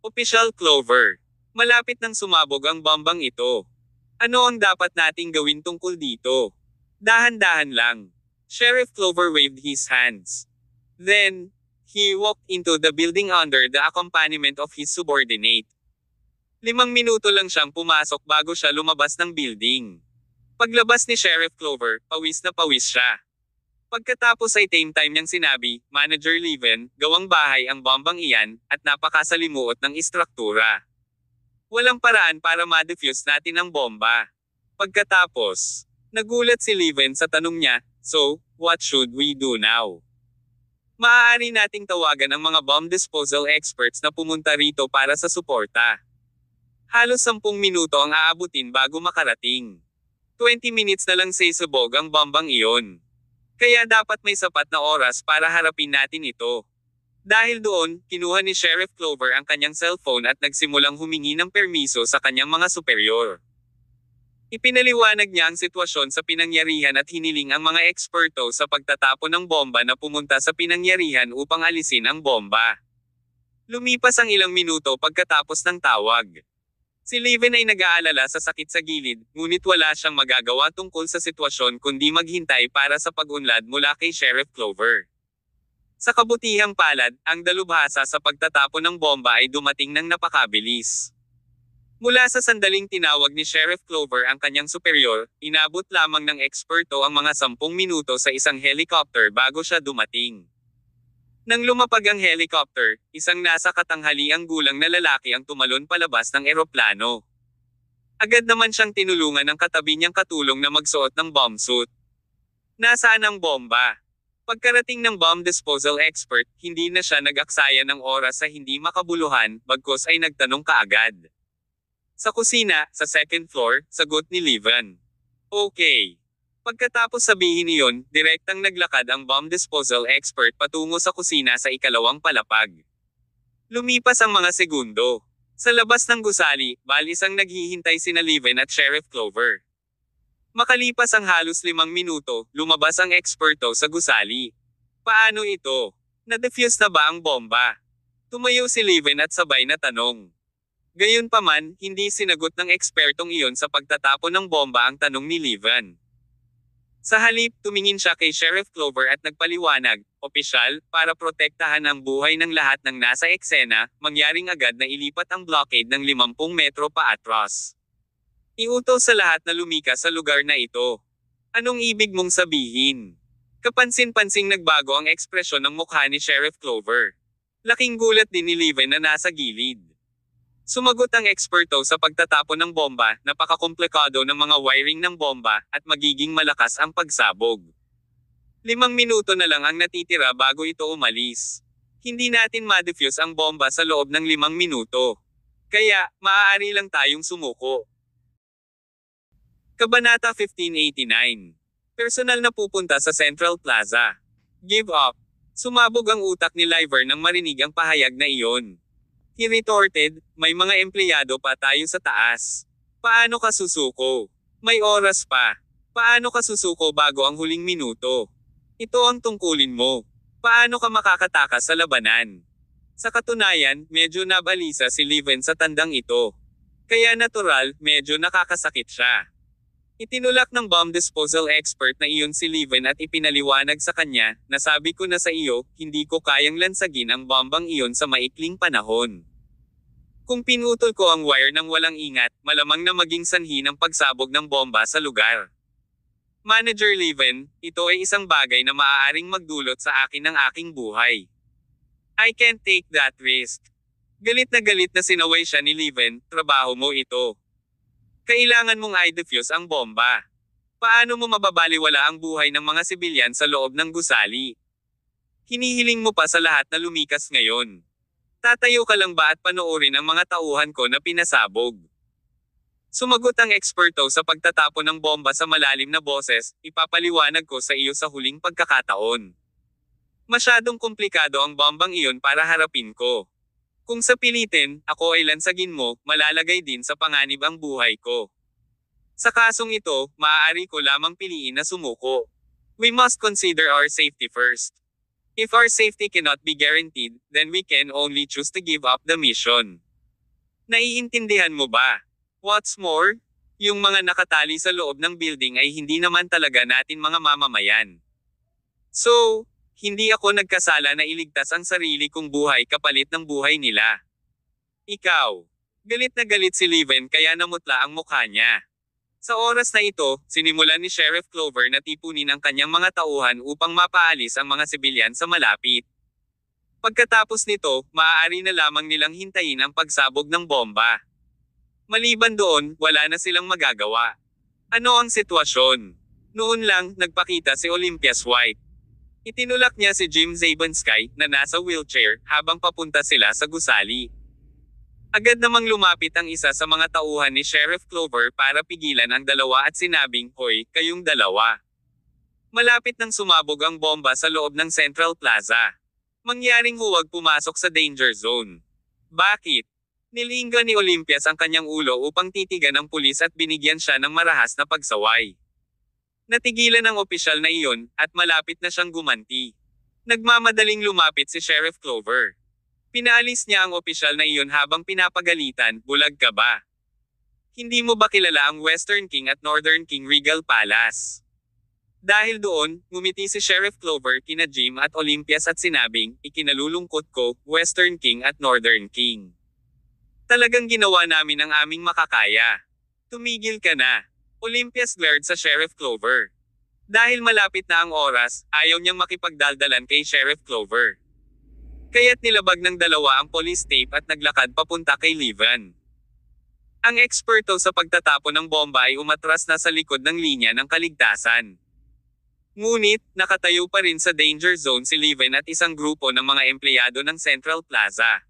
Official Clover. Malapit nang sumabog ang bombang ito. Ano ang dapat nating gawin tungkol dito? Dahan-dahan lang. Sheriff Clover waved his hands. Then, he walked into the building under the accompaniment of his subordinate. 5 minuto lang siyang pumasok bago siya lumabas ng building. Paglabas ni Sheriff Clover, pawis na pawis siya. Pagkatapos ay time niyang sinabi, Manager Leven, gawang bahay ang bombang iyan, at napakasalimuot ng istruktura. Walang paraan para ma-defuse natin ang bomba. Pagkatapos, nagulat si Leven sa tanong niya, so, what should we do now? Maaari nating tawagan ang mga bomb disposal experts na pumunta rito para sa suporta. Halos 10 minuto ang aabutin bago makarating. 20 minutes na lang sasabog ang bombang iyon. Kaya dapat may sapat na oras para harapin natin ito. Dahil doon, kinuha ni Sheriff Clover ang kanyang cellphone at nagsimulang humingi ng permiso sa kanyang mga superior. Ipinaliwanag niya ang sitwasyon sa pinangyarihan at hiniling ang mga eksperto sa pagtatapon ng bomba na pumunta sa pinangyarihan upang alisin ang bomba. Lumipas ang ilang minuto pagkatapos ng tawag. Si Leven ay nag-aalala sa sakit sa gilid, ngunit wala siyang magagawa tungkol sa sitwasyon kundi maghintay para sa pag-unlad mula kay Sheriff Clover. Sa kabutihang palad, ang dalubhasa sa pagtatapon ng bomba ay dumating ng napakabilis. Mula sa sandaling tinawag ni Sheriff Clover ang kanyang superior, inabot lamang ng eksperto ang mga 10 minuto sa isang helicopter bago siya dumating. Nang lumapag ang helicopter, isang nasa katanghaliang gulang na lalaki ang tumalon palabas ng eroplano. Agad naman siyang tinulungan ng katabi niyang katulong na magsuot ng bomb suit. Nasaan ang bomba? Pagkarating ng bomb disposal expert, hindi na siya nag-aksaya ng oras sa hindi makabuluhan, bagkus ay nagtanong kaagad. Sa kusina, sa 2nd floor, sagot ni Leven. Okay. Pagkatapos sabihin niyon, direktang naglakad ang bomb disposal expert patungo sa kusina sa ikalawang palapag. Lumipas ang mga segundo. Sa labas ng gusali, balis ang naghihintay sina Leven at Sheriff Clover. Makalipas ang halos 5 minuto, lumabas ang eksperto sa gusali. Paano ito? Na-defuse na ba ang bomba? Tumayo si Leven at sabay na tanong. Gayunpaman, hindi sinagot ng ekspertong iyon sa pagtatapon ng bomba ang tanong ni Livan. Sa halip, tumingin siya kay Sheriff Clover at nagpaliwanag, "Opisyal, para protektahan ang buhay ng lahat ng nasa eksena, mangyaring agad na ilipat ang blockade ng 50 metro paatras. Iutos sa lahat na lumikas sa lugar na ito." "Anong ibig mong sabihin?" Kapansin-pansing nagbago ang ekspresyon ng mukha ni Sheriff Clover. Laking gulat din ni Livan na nasa gilid. Sumagot ang eksperto sa pagtatapon ng bomba, "Napakakomplikado ng mga wiring ng bomba, at magiging malakas ang pagsabog. 5 minuto na lang ang natitira bago ito umalis. Hindi natin ma-defuse ang bomba sa loob ng 5 minuto. Kaya, maaari lang tayong sumuko." Kabanata 1589. Personal na pupunta sa Central Plaza. Give up. Sumabog ang utak ni Liver nang marinig ang pahayag na iyon. He retorted, "May mga empleyado pa tayo sa taas. Paano ka susuko? May oras pa. Paano ka susuko bago ang huling minuto? Ito ang tungkulin mo. Paano ka makakatakas sa labanan?" Sa katunayan, medyo nabalisa si Livan sa tandang ito. Kaya natural, medyo nakakasakit siya. Itinulak ng bomb disposal expert na iyon si Livan at ipinaliwanag sa kanya, "Nasabi ko na sa iyo, hindi ko kayang lansagin ang bombang iyon sa maikling panahon. Kung pinutol ko ang wire ng walang ingat, malamang na maging sanhi ng pagsabog ng bomba sa lugar. Manager Livan, ito ay isang bagay na maaaring magdulot sa akin ng aking buhay. I can't take that risk." Galit na sinaway siya ni Livan, "Trabaho mo ito. Kailangan mong i-defuse ang bomba. Paano mo mababaliwala ang buhay ng mga sibilyan sa loob ng gusali? Hinihiling mo pa sa lahat na lumikas ngayon. Tatayo ka lang ba at panoorin ang mga tauhan ko na pinasabog?" Sumagot ang eksperto sa pagtatapon ng bomba sa malalim na boses, "Ipapaliwanag ko sa iyo sa huling pagkakataon. Masyadong komplikado ang bombang iyon para harapin ko. Kung sa pilitin, ako ay lansagin mo, malalagay din sa panganib ang buhay ko. Sa kasong ito, maaari ko lamang piliin na sumuko. We must consider our safety first. If our safety cannot be guaranteed, then we can only choose to give up the mission." Naiintindihan mo ba? What's more, yung mga nakatali sa loob ng building ay hindi naman talaga natin mga mamamayan. So, hindi ako nagkasala na iligtas ang sarili kong buhay kapalit ng buhay nila. Ikaw. Galit na galit si Livan kaya namutla ang mukha niya. Sa oras na ito, sinimulan ni Sheriff Clover na tipunin ang kanyang mga tauhan upang mapaalis ang mga sibilyan sa malapit. Pagkatapos nito, maaari na lamang nilang hintayin ang pagsabog ng bomba. Maliban doon, wala na silang magagawa. Ano ang sitwasyon? Noon lang, nagpakita si Olympias White. Itinulak niya si Jim Zabanskay, na nasa wheelchair, habang papunta sila sa gusali. Agad namang lumapit ang isa sa mga tauhan ni Sheriff Clover para pigilan ang dalawa at sinabing, "Hoy, kayong dalawa. Malapit nang sumabog ang bomba sa loob ng Central Plaza. Mangyaring huwag pumasok sa danger zone." "Bakit?" Nilingga ni Olympias ang kanyang ulo upang titigan ng pulis at binigyan siya ng marahas na pagsaway. Natigilan ang opisyal na iyon, at malapit na siyang gumanti. Nagmamadaling lumapit si Sheriff Clover. Pinaalis niya ang opisyal na iyon habang pinapagalitan, "Bulag ka ba? Hindi mo ba kilala ang Western King at Northern King Regal Palace?" Dahil doon, ngumiti si Sheriff Clover kina Jim at Olympias at sinabing, "Ikinalulungkot ko, Western King at Northern King. Talagang ginawa namin ang aming makakaya. Tumigil ka na." Olympias glared sa Sheriff Clover. Dahil malapit na ang oras, ayaw niyang makipagdaldalan kay Sheriff Clover. Kaya't nilabag ng dalawa ang police tape at naglakad papunta kay Livan. Ang eksperto sa pagtatapon ng bomba ay umatras na sa likod ng linya ng kaligtasan. Ngunit, nakatayo pa rin sa danger zone si Livan at isang grupo ng mga empleyado ng Central Plaza.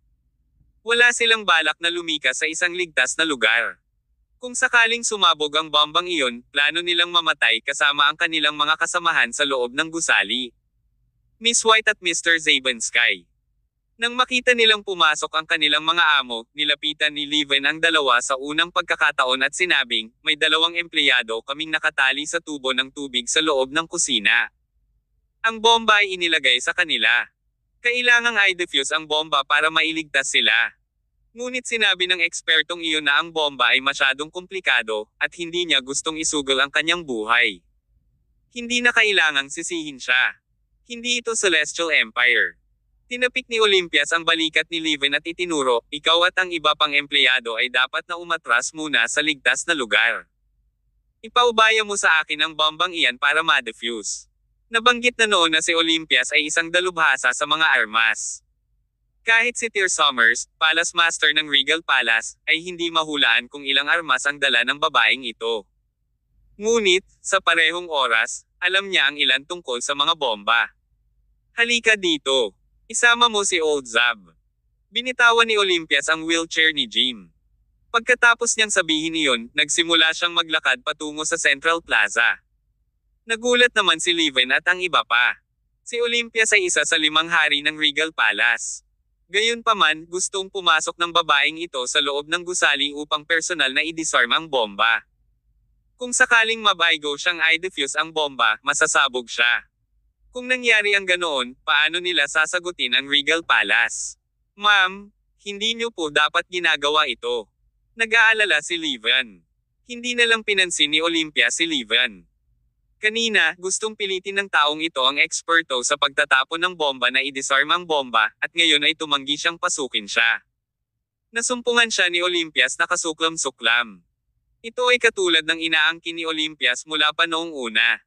Wala silang balak na lumikas sa isang ligtas na lugar. Kung sakaling sumabog ang bombang iyon, plano nilang mamatay kasama ang kanilang mga kasamahan sa loob ng gusali. Miss White at Mr. Zabanskay. Nang makita nilang pumasok ang kanilang mga amo, nilapitan ni Livan ang dalawa sa unang pagkakataon at sinabing, "May 2 empleyado kaming nakatali sa tubo ng tubig sa loob ng kusina. Ang bomba ay inilagay sa kanila. Kailangang i-defuse ang bomba para mailigtas sila. Ngunit sinabi ng ekspertong iyon na ang bomba ay masyadong komplikado, at hindi niya gustong isugol ang kanyang buhay. Hindi na kailangang sisihin siya. Hindi ito Celestial Empire. Tinapik ni Olympias ang balikat ni Levin at itinuro, ikaw at ang iba pang empleyado ay dapat na umatras muna sa ligtas na lugar. Ipaubaya mo sa akin ang bombang iyan para ma-defuse. Nabanggit na noon na si Olympias ay isang dalubhasa sa mga armas. Kahit si Tyr Summers, Palace Master ng Regal Palace, ay hindi mahulaan kung ilang armas ang dala ng babaeng ito. Ngunit, sa parehong oras, alam niya ang ilan tungkol sa mga bomba. Halika dito. Isama mo si Old Zab. Binitawan ni Olympias ang wheelchair ni Jim. Pagkatapos niyang sabihin iyon, nagsimula siyang maglakad patungo sa Central Plaza. Nagulat naman si Levin at ang iba pa. Si Olympias ay isa sa 5 hari ng Regal Palace. Gayunpaman, gustong pumasok ng babaeng ito sa loob ng gusali upang personal na i-disarm ang bomba. Kung sakaling mabaygo siyang i-defuse ang bomba, masasabog siya. Kung nangyari ang ganoon, paano nila sasagutin ang Regal Palace? Ma'am, hindi niyo po dapat ginagawa ito. Nag-aalala si Levin. Hindi na lang pinansin ni Olympia si Levin. Kanina, gustong pilitin ng taong ito ang eksperto sa pagtatapon ng bomba na i-disarm ang bomba, at ngayon ay tumanggi siyang pasukin siya. Nasumpungan siya ni Olympias na kasuklam-suklam. Ito ay katulad ng inaangkin ni Olympias mula pa noong una.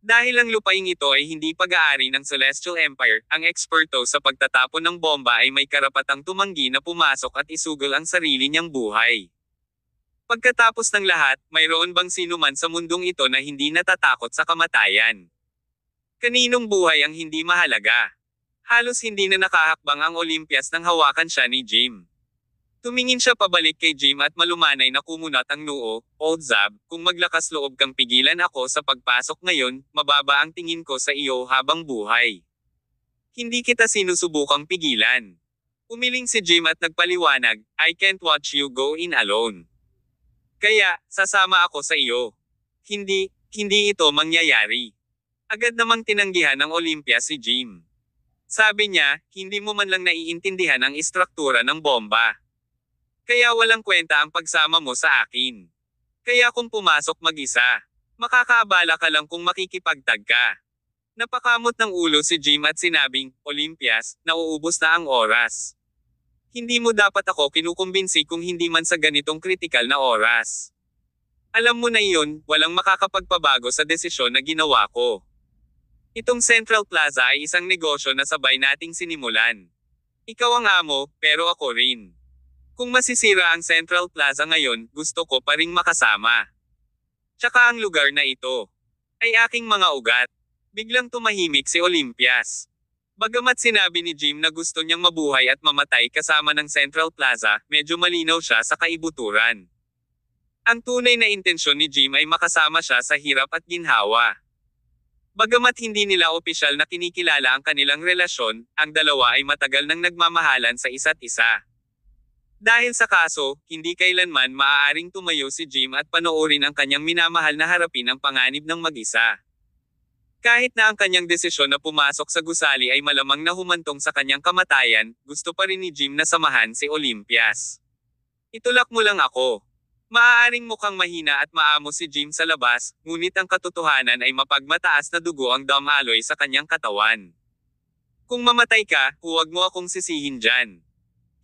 Dahil ang lupaing ito ay hindi pag-aari ng Celestial Empire, ang eksperto sa pagtatapon ng bomba ay may karapatang tumanggi na pumasok at isugol ang sarili niyang buhay. Pagkatapos ng lahat, mayroon bang sinuman sa mundong ito na hindi natatakot sa kamatayan? Kaninong buhay ang hindi mahalaga? Halos hindi na nakahakbang ang Olympias nang hawakan siya ni Jim. Tumingin siya pabalik kay Jim at malumanay na kumunat ang noo, Old Zab, kung maglakas loob kang pigilan ako sa pagpasok ngayon, mababa ang tingin ko sa iyo habang buhay. Hindi kita sinusubukang pigilan. Umiling si Jim at nagpaliwanag, I can't watch you go in alone. Kaya, sasama ako sa iyo. Hindi ito mangyayari. Agad namang tinanggihan ng Olympia si Jim. Sabi niya, hindi mo man lang naiintindihan ang istruktura ng bomba. Kaya walang kwenta ang pagsama mo sa akin. Kaya kung pumasok mag-isa, makakaabala ka lang kung makikipagtag ka. Napakamot ng ulo si Jim at sinabing, Olympias, nauubos na ang oras. Hindi mo dapat ako kinukumbinsi kung hindi man sa ganitong kritikal na oras. Alam mo na iyon, walang makakapagpabago sa desisyon na ginawa ko. Itong Central Plaza ay isang negosyo na sabay nating sinimulan. Ikaw ang amo, pero ako rin. Kung masisira ang Central Plaza ngayon, gusto ko pa ring makasama. Tsaka ang lugar na ito ay aking mga ugat. Biglang tumahimik si Olympias. Bagamat sinabi ni Jim na gusto niyang mabuhay at mamatay kasama ng Central Plaza, medyo malinaw siya sa kaibuturan. Ang tunay na intensyon ni Jim ay makasama siya sa hirap at ginhawa. Bagamat hindi nila opisyal na kinikilala ang kanilang relasyon, ang dalawa ay matagal nang nagmamahalan sa isa't isa. Dahil sa kaso, hindi kailanman maaaring tumayo si Jim at panoorin ang kanyang minamahal na harapin ang panganib ng mag-isa. Kahit na ang kanyang desisyon na pumasok sa gusali ay malamang na humantong sa kanyang kamatayan, gusto pa rin ni Jim na samahan si Olympias. Itulak mo lang ako. Maaaring mukhang mahina at maamo si Jim sa labas, ngunit ang katotohanan ay mapagmataas na dugo ang damaloy sa kanyang katawan. Kung mamatay ka, huwag mo akong sisihin dyan.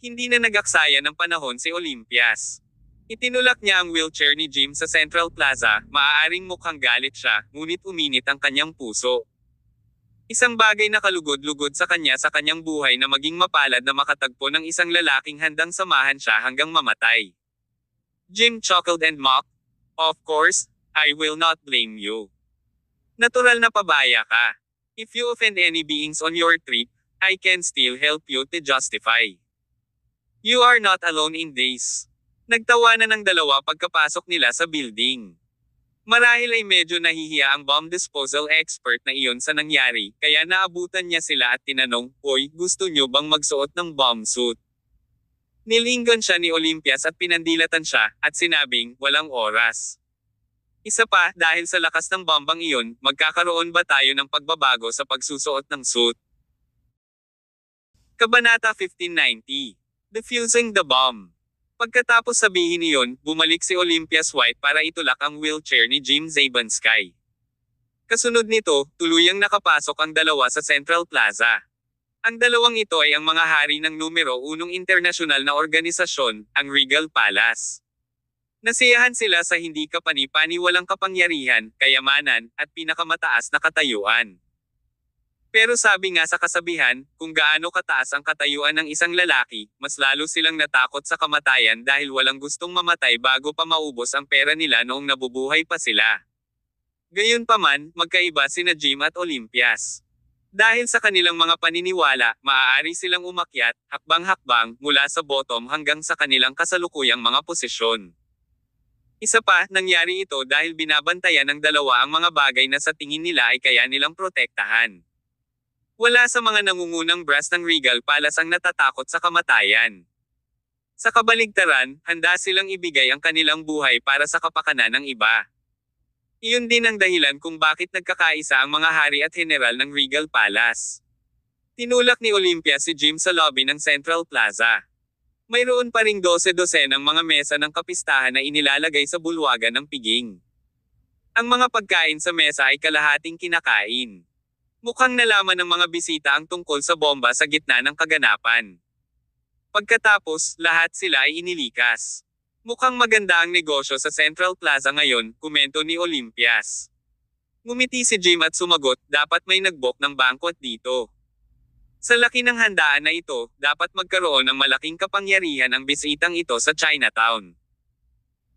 Hindi na nag-aksaya ng panahon si Olympias. Itinulak niya ang wheelchair ni Jim sa Central Plaza, maaaring mukhang galit siya, ngunit uminit ang kanyang puso. Isang bagay na kalugod-lugod sa kanyang buhay na maging mapalad na makatagpo ng isang lalaking handang samahan siya hanggang mamatay. Jim chuckled and mocked, Of course, I will not blame you. Natural na pabaya ka. If you offend any beings on your trip, I can still help you to justify. You are not alone in this. Nagtawanan ng dalawa pagkapasok nila sa building. Marahil ay medyo nahihiya ang bomb disposal expert na iyon sa nangyari, kaya naabutan niya sila at tinanong, Hoy, gusto nyo bang magsuot ng bomb suit? Nilingon siya ni Olympias at pinandilatan siya, at sinabing, walang oras. Isa pa, dahil sa lakas ng bombang iyon, magkakaroon ba tayo ng pagbabago sa pagsusuot ng suit? Kabanata 1590. Defusing the bomb. Pagkatapos sabihin iyon, bumalik si Olympias White para itulak ang wheelchair ni Jim Zabanskay. Kasunod nito, tuluyang nakapasok ang dalawa sa Central Plaza. Ang dalawang ito ay ang mga hari ng numero 1 internasyonal na organisasyon, ang Regal Palace. Nasiyahan sila sa hindi kapani-paniwalang kapangyarihan, kayamanan, at pinakamataas na katayuan. Pero sabi nga sa kasabihan, kung gaano kataas ang katayuan ng isang lalaki, mas lalo silang natakot sa kamatayan dahil walang gustong mamatay bago pa maubos ang pera nila noong nabubuhay pa sila. Gayunpaman, magkaiba sina Jim at Olympias. Dahil sa kanilang mga paniniwala, maaari silang umakyat, hakbang-hakbang, mula sa bottom hanggang sa kanilang kasalukuyang mga posisyon. Isa pa, nangyari ito dahil binabantayan ng dalawa ang mga bagay na sa tingin nila ay kaya nilang protektahan. Wala sa mga nangungunang brass ng Regal Palace ang natatakot sa kamatayan. Sa kabaligtaran, handa silang ibigay ang kanilang buhay para sa kapakanan ng iba. Iyon din ang dahilan kung bakit nagkakaisa ang mga hari at general ng Regal Palace. Tinulak ni Olympia si Jim sa lobby ng Central Plaza. Mayroon pa ring 12 ng mga mesa ng kapistahan na inilalagay sa bulwagan ng piging. Ang mga pagkain sa mesa ay kalahating kinakain. Mukhang nalaman ng mga bisita ang tungkol sa bomba sa gitna ng kaganapan. Pagkatapos, lahat sila ay inilikas. Mukhang maganda ang negosyo sa Central Plaza ngayon, komento ni Olympias. Ngumiti si Jim at sumagot, dapat may nag-book ng banquet dito. Sa laki ng handaan na ito, dapat magkaroon ng malaking kapangyarihan ang bisitang ito sa Chinatown.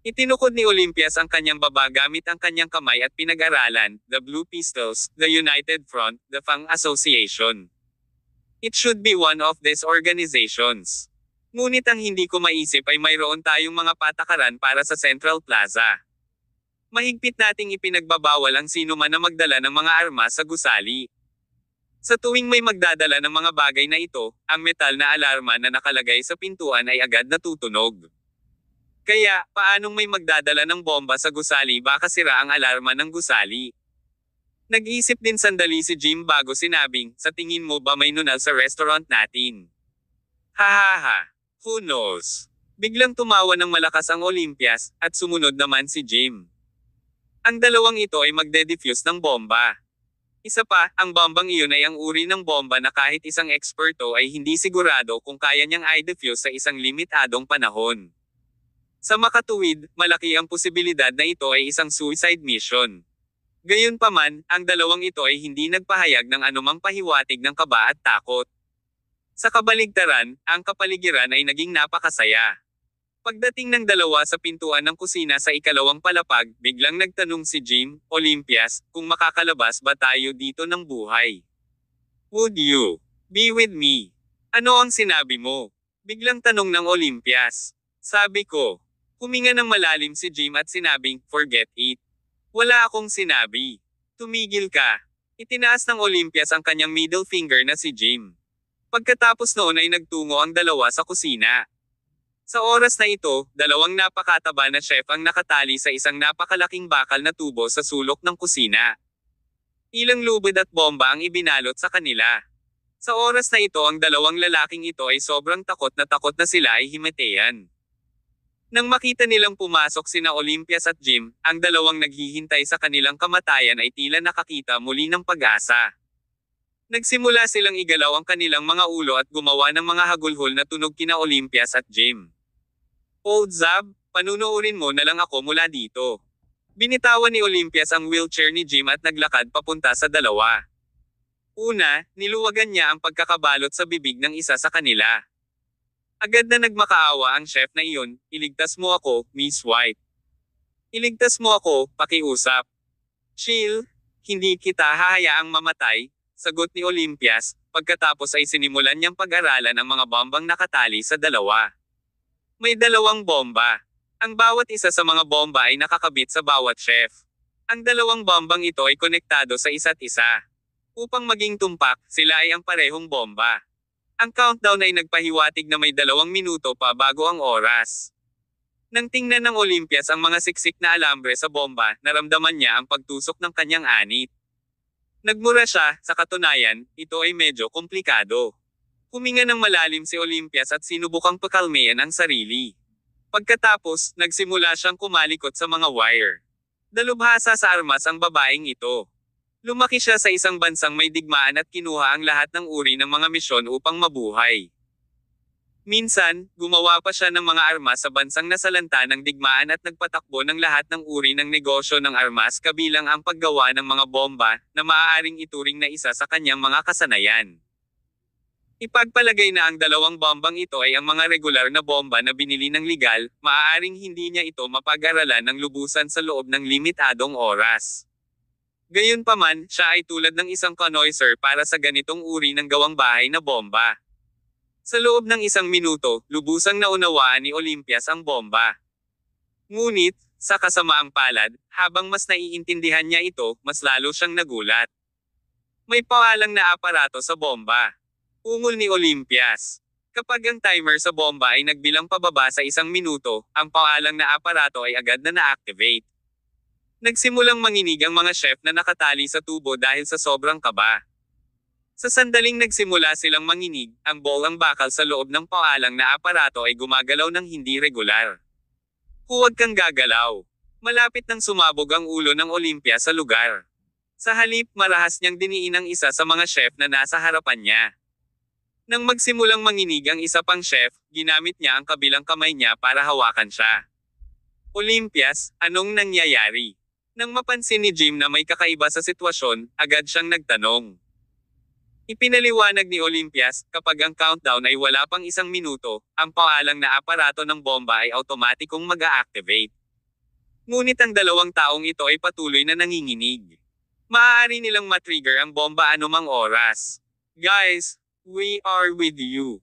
Itinukod ni Olympias ang kanyang baba gamit ang kanyang kamay at pinag-aralan, the Blue Pistols, the United Front, the Fang Association. It should be one of these organizations. Ngunit ang hindi ko maisip ay mayroon tayong mga patakaran para sa Central Plaza. Mahigpit nating ipinagbabawal ang sino man na magdala ng mga armas sa gusali. Sa tuwing may magdadala ng mga bagay na ito, ang metal na alarma na nakalagay sa pintuan ay agad natutunog. Kaya, paanong may magdadala ng bomba sa gusali baka sira ang alarma ng gusali? Nag-isip din sandali si Jim bago sinabing, sa tingin mo ba may nunal sa restaurant natin? Hahaha. Who knows? Biglang tumawa ng malakas ang Olympias, at sumunod naman si Jim. Ang dalawang ito ay magde-defuse ng bomba. Isa pa, ang bombang iyon ay ang uri ng bomba na kahit isang eksperto ay hindi sigurado kung kaya niyang i-defuse sa isang limitadong panahon. Sa makatuwid, malaki ang posibilidad na ito ay isang suicide mission. Gayunpaman, ang dalawang ito ay hindi nagpahayag ng anumang pahiwatig ng kaba at takot. Sa kabaligtaran, ang kapaligiran ay naging napakasaya. Pagdating ng dalawa sa pintuan ng kusina sa ikalawang palapag, biglang nagtanong si Jim, Olympias, kung makakalabas ba tayo dito ng buhay. Would you be with me? Ano ang sinabi mo? Biglang tanong ng Olympias. Sabi ko. Huminga ng malalim si Jim at sinabing, forget it. Wala akong sinabi. Tumigil ka. Itinaas ng Olympias ang kanyang middle finger na si Jim. Pagkatapos noon ay nagtungo ang dalawa sa kusina. Sa oras na ito, dalawang napakataba na chef ang nakatali sa isang napakalaking bakal na tubo sa sulok ng kusina. Ilang lubid at bomba ang ibinalot sa kanila. Sa oras na ito ang dalawang lalaking ito ay sobrang takot na sila ay himateyan. Nang makita nilang pumasok sina Olympias at Jim, ang dalawang naghihintay sa kanilang kamatayan ay tila nakakita muli ng pag-asa. Nagsimula silang igalaw ang kanilang mga ulo at gumawa ng mga hagulhol na tunog kina Olympias at Jim. Old Zab, panunuorin mo na lang ako mula dito. Binitawan ni Olympias ang wheelchair ni Jim at naglakad papunta sa dalawa. Una, niluwagan niya ang pagkakabalot sa bibig ng isa sa kanila. Agad na nagmakaawa ang chef na iyon, iligtas mo ako, Miss White. Iligtas mo ako, pakiusap. Chill, hindi kita hahayaang mamatay, sagot ni Olympias, pagkatapos ay sinimulan niyang pag-aralan ang mga bombang nakatali sa dalawa. May dalawang bomba. Ang bawat isa sa mga bomba ay nakakabit sa bawat chef. Ang dalawang bombang ito ay konektado sa isa't isa. Upang maging tumpak, sila ay ang parehong bomba. Ang countdown ay nagpahiwatig na may 2 minuto pa bago ang oras. Nang tingnan ng Olympias ang mga siksik na alambre sa bomba, naramdaman niya ang pagtusok ng kanyang anit. Nagmura siya, sa katunayan, ito ay medyo komplikado. Huminga ng malalim si Olympias at sinubukang pakalmayan ang sarili. Pagkatapos, nagsimula siyang kumalikot sa mga wire. Dalubhasa sa armas ang babaeng ito. Lumaki siya sa isang bansang may digmaan at kinuha ang lahat ng uri ng mga misyon upang mabuhay. Minsan, gumawa pa siya ng mga armas sa bansang nasalanta ng digmaan at nagpatakbo ng lahat ng uri ng negosyo ng armas kabilang ang paggawa ng mga bomba, na maaaring ituring na isa sa kanyang mga kasanayan. Ipagpalagay na ang dalawang bombang ito ay ang mga regular na bomba na binili ng legal, maaaring hindi niya ito mapag-aralan ng lubusan sa loob ng limitadong oras. Gayunpaman, siya ay tulad ng isang connoisseur para sa ganitong uri ng gawang bahay na bomba. Sa loob ng 1 minuto, lubusang naunawaan ni Olympias ang bomba. Ngunit, sa kasamaang palad, habang mas naiintindihan niya ito, mas lalo siyang nagulat. May pawalang na aparato sa bomba. Ungol ni Olympias. Kapag ang timer sa bomba ay nagbilang pababa sa 1 minuto, ang pawalang na aparato ay agad na na-activate. Nagsimulang manginig ang mga chef na nakatali sa tubo dahil sa sobrang kaba. Sa sandaling nagsimula silang manginig, ang bowl bakal sa loob ng pawalang na aparato ay gumagalaw ng hindi regular. Huwag kang gagalaw. Malapit nang sumabog ang ulo ng Olympias sa lugar. Sa halip, marahas niyang diniin ang isa sa mga chef na nasa harapan niya. Nang magsimulang manginig ang isa pang chef, ginamit niya ang kabilang kamay niya para hawakan siya. Olympias, anong nangyayari? Nang mapansin ni Jim na may kakaiba sa sitwasyon, agad siyang nagtanong. Ipinaliwanag ni Olympias, kapag ang countdown ay wala pang 1 minuto, ang pawalang na aparato ng bomba ay automatikong mag-a-activate. Ngunit ang dalawang taong ito ay patuloy na nanginginig. Maaari nilang matrigger ang bomba anumang oras. Guys, we are with you.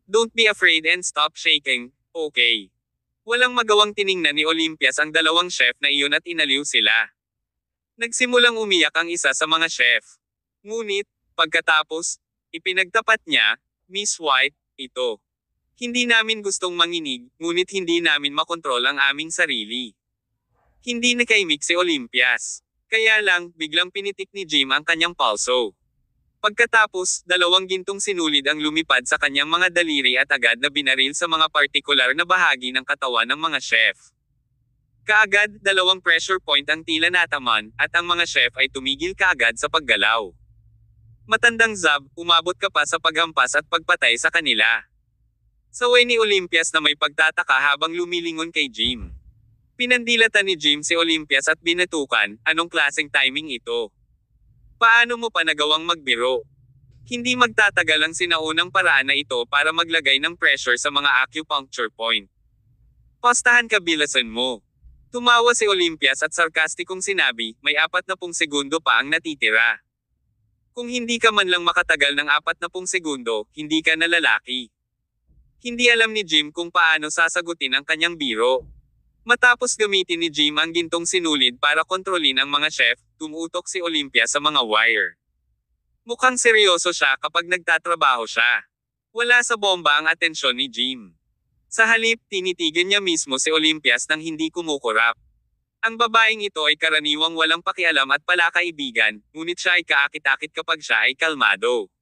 Don't be afraid and stop shaking, okay? Walang magawang tiningnan ni Olympias ang dalawang chef na iyon at inaliw sila. Nagsimulang umiyak ang isa sa mga chef. Ngunit, pagkatapos, ipinagtapat niya, Miss White, ito. Hindi namin gustong manginig, ngunit hindi namin makontrol ang aming sarili. Hindi nakaimik si Olympias. Kaya lang, biglang pinitik ni Jim ang kanyang pulso. Pagkatapos, 2 gintong sinulid ang lumipad sa kanyang mga daliri at agad na binaril sa mga partikular na bahagi ng katawan ng mga chef. Kaagad, 2 pressure point ang tila nataman, at ang mga chef ay tumigil kaagad sa paggalaw. Matandang Zab, umabot ka pa sa paghampas at pagpatay sa kanila. Saway ni Olympias na may pagtataka habang lumilingon kay Jim. Pinandilatan ni Jim si Olympias at binatukan, anong klaseng timing ito? Paano mo pa nagawang magbiro? Hindi magtatagal ang sinaunang paraan na ito para maglagay ng pressure sa mga acupuncture point. Pastahan ka bilasan mo. Tumawa si Olympias at sarkastikong sinabi, may 40 segundo pa ang natitira. Kung hindi ka man lang makatagal ng 40 segundo, hindi ka na lalaki. Hindi alam ni Jim kung paano sasagutin ang kanyang biro. Matapos gamitin ni Jim ang gintong sinulid para kontrolin ang mga chef, tumutok si Olympias sa mga wire. Mukhang seryoso siya kapag nagtatrabaho siya. Wala sa bomba ang atensyon ni Jim. Sa halip, tinitigan niya mismo si Olympias nang hindi kumukurap. Ang babaeng ito ay karaniwang walang pakialam at palakaibigan, ngunit siya ay kaakit-akit kapag siya ay kalmado.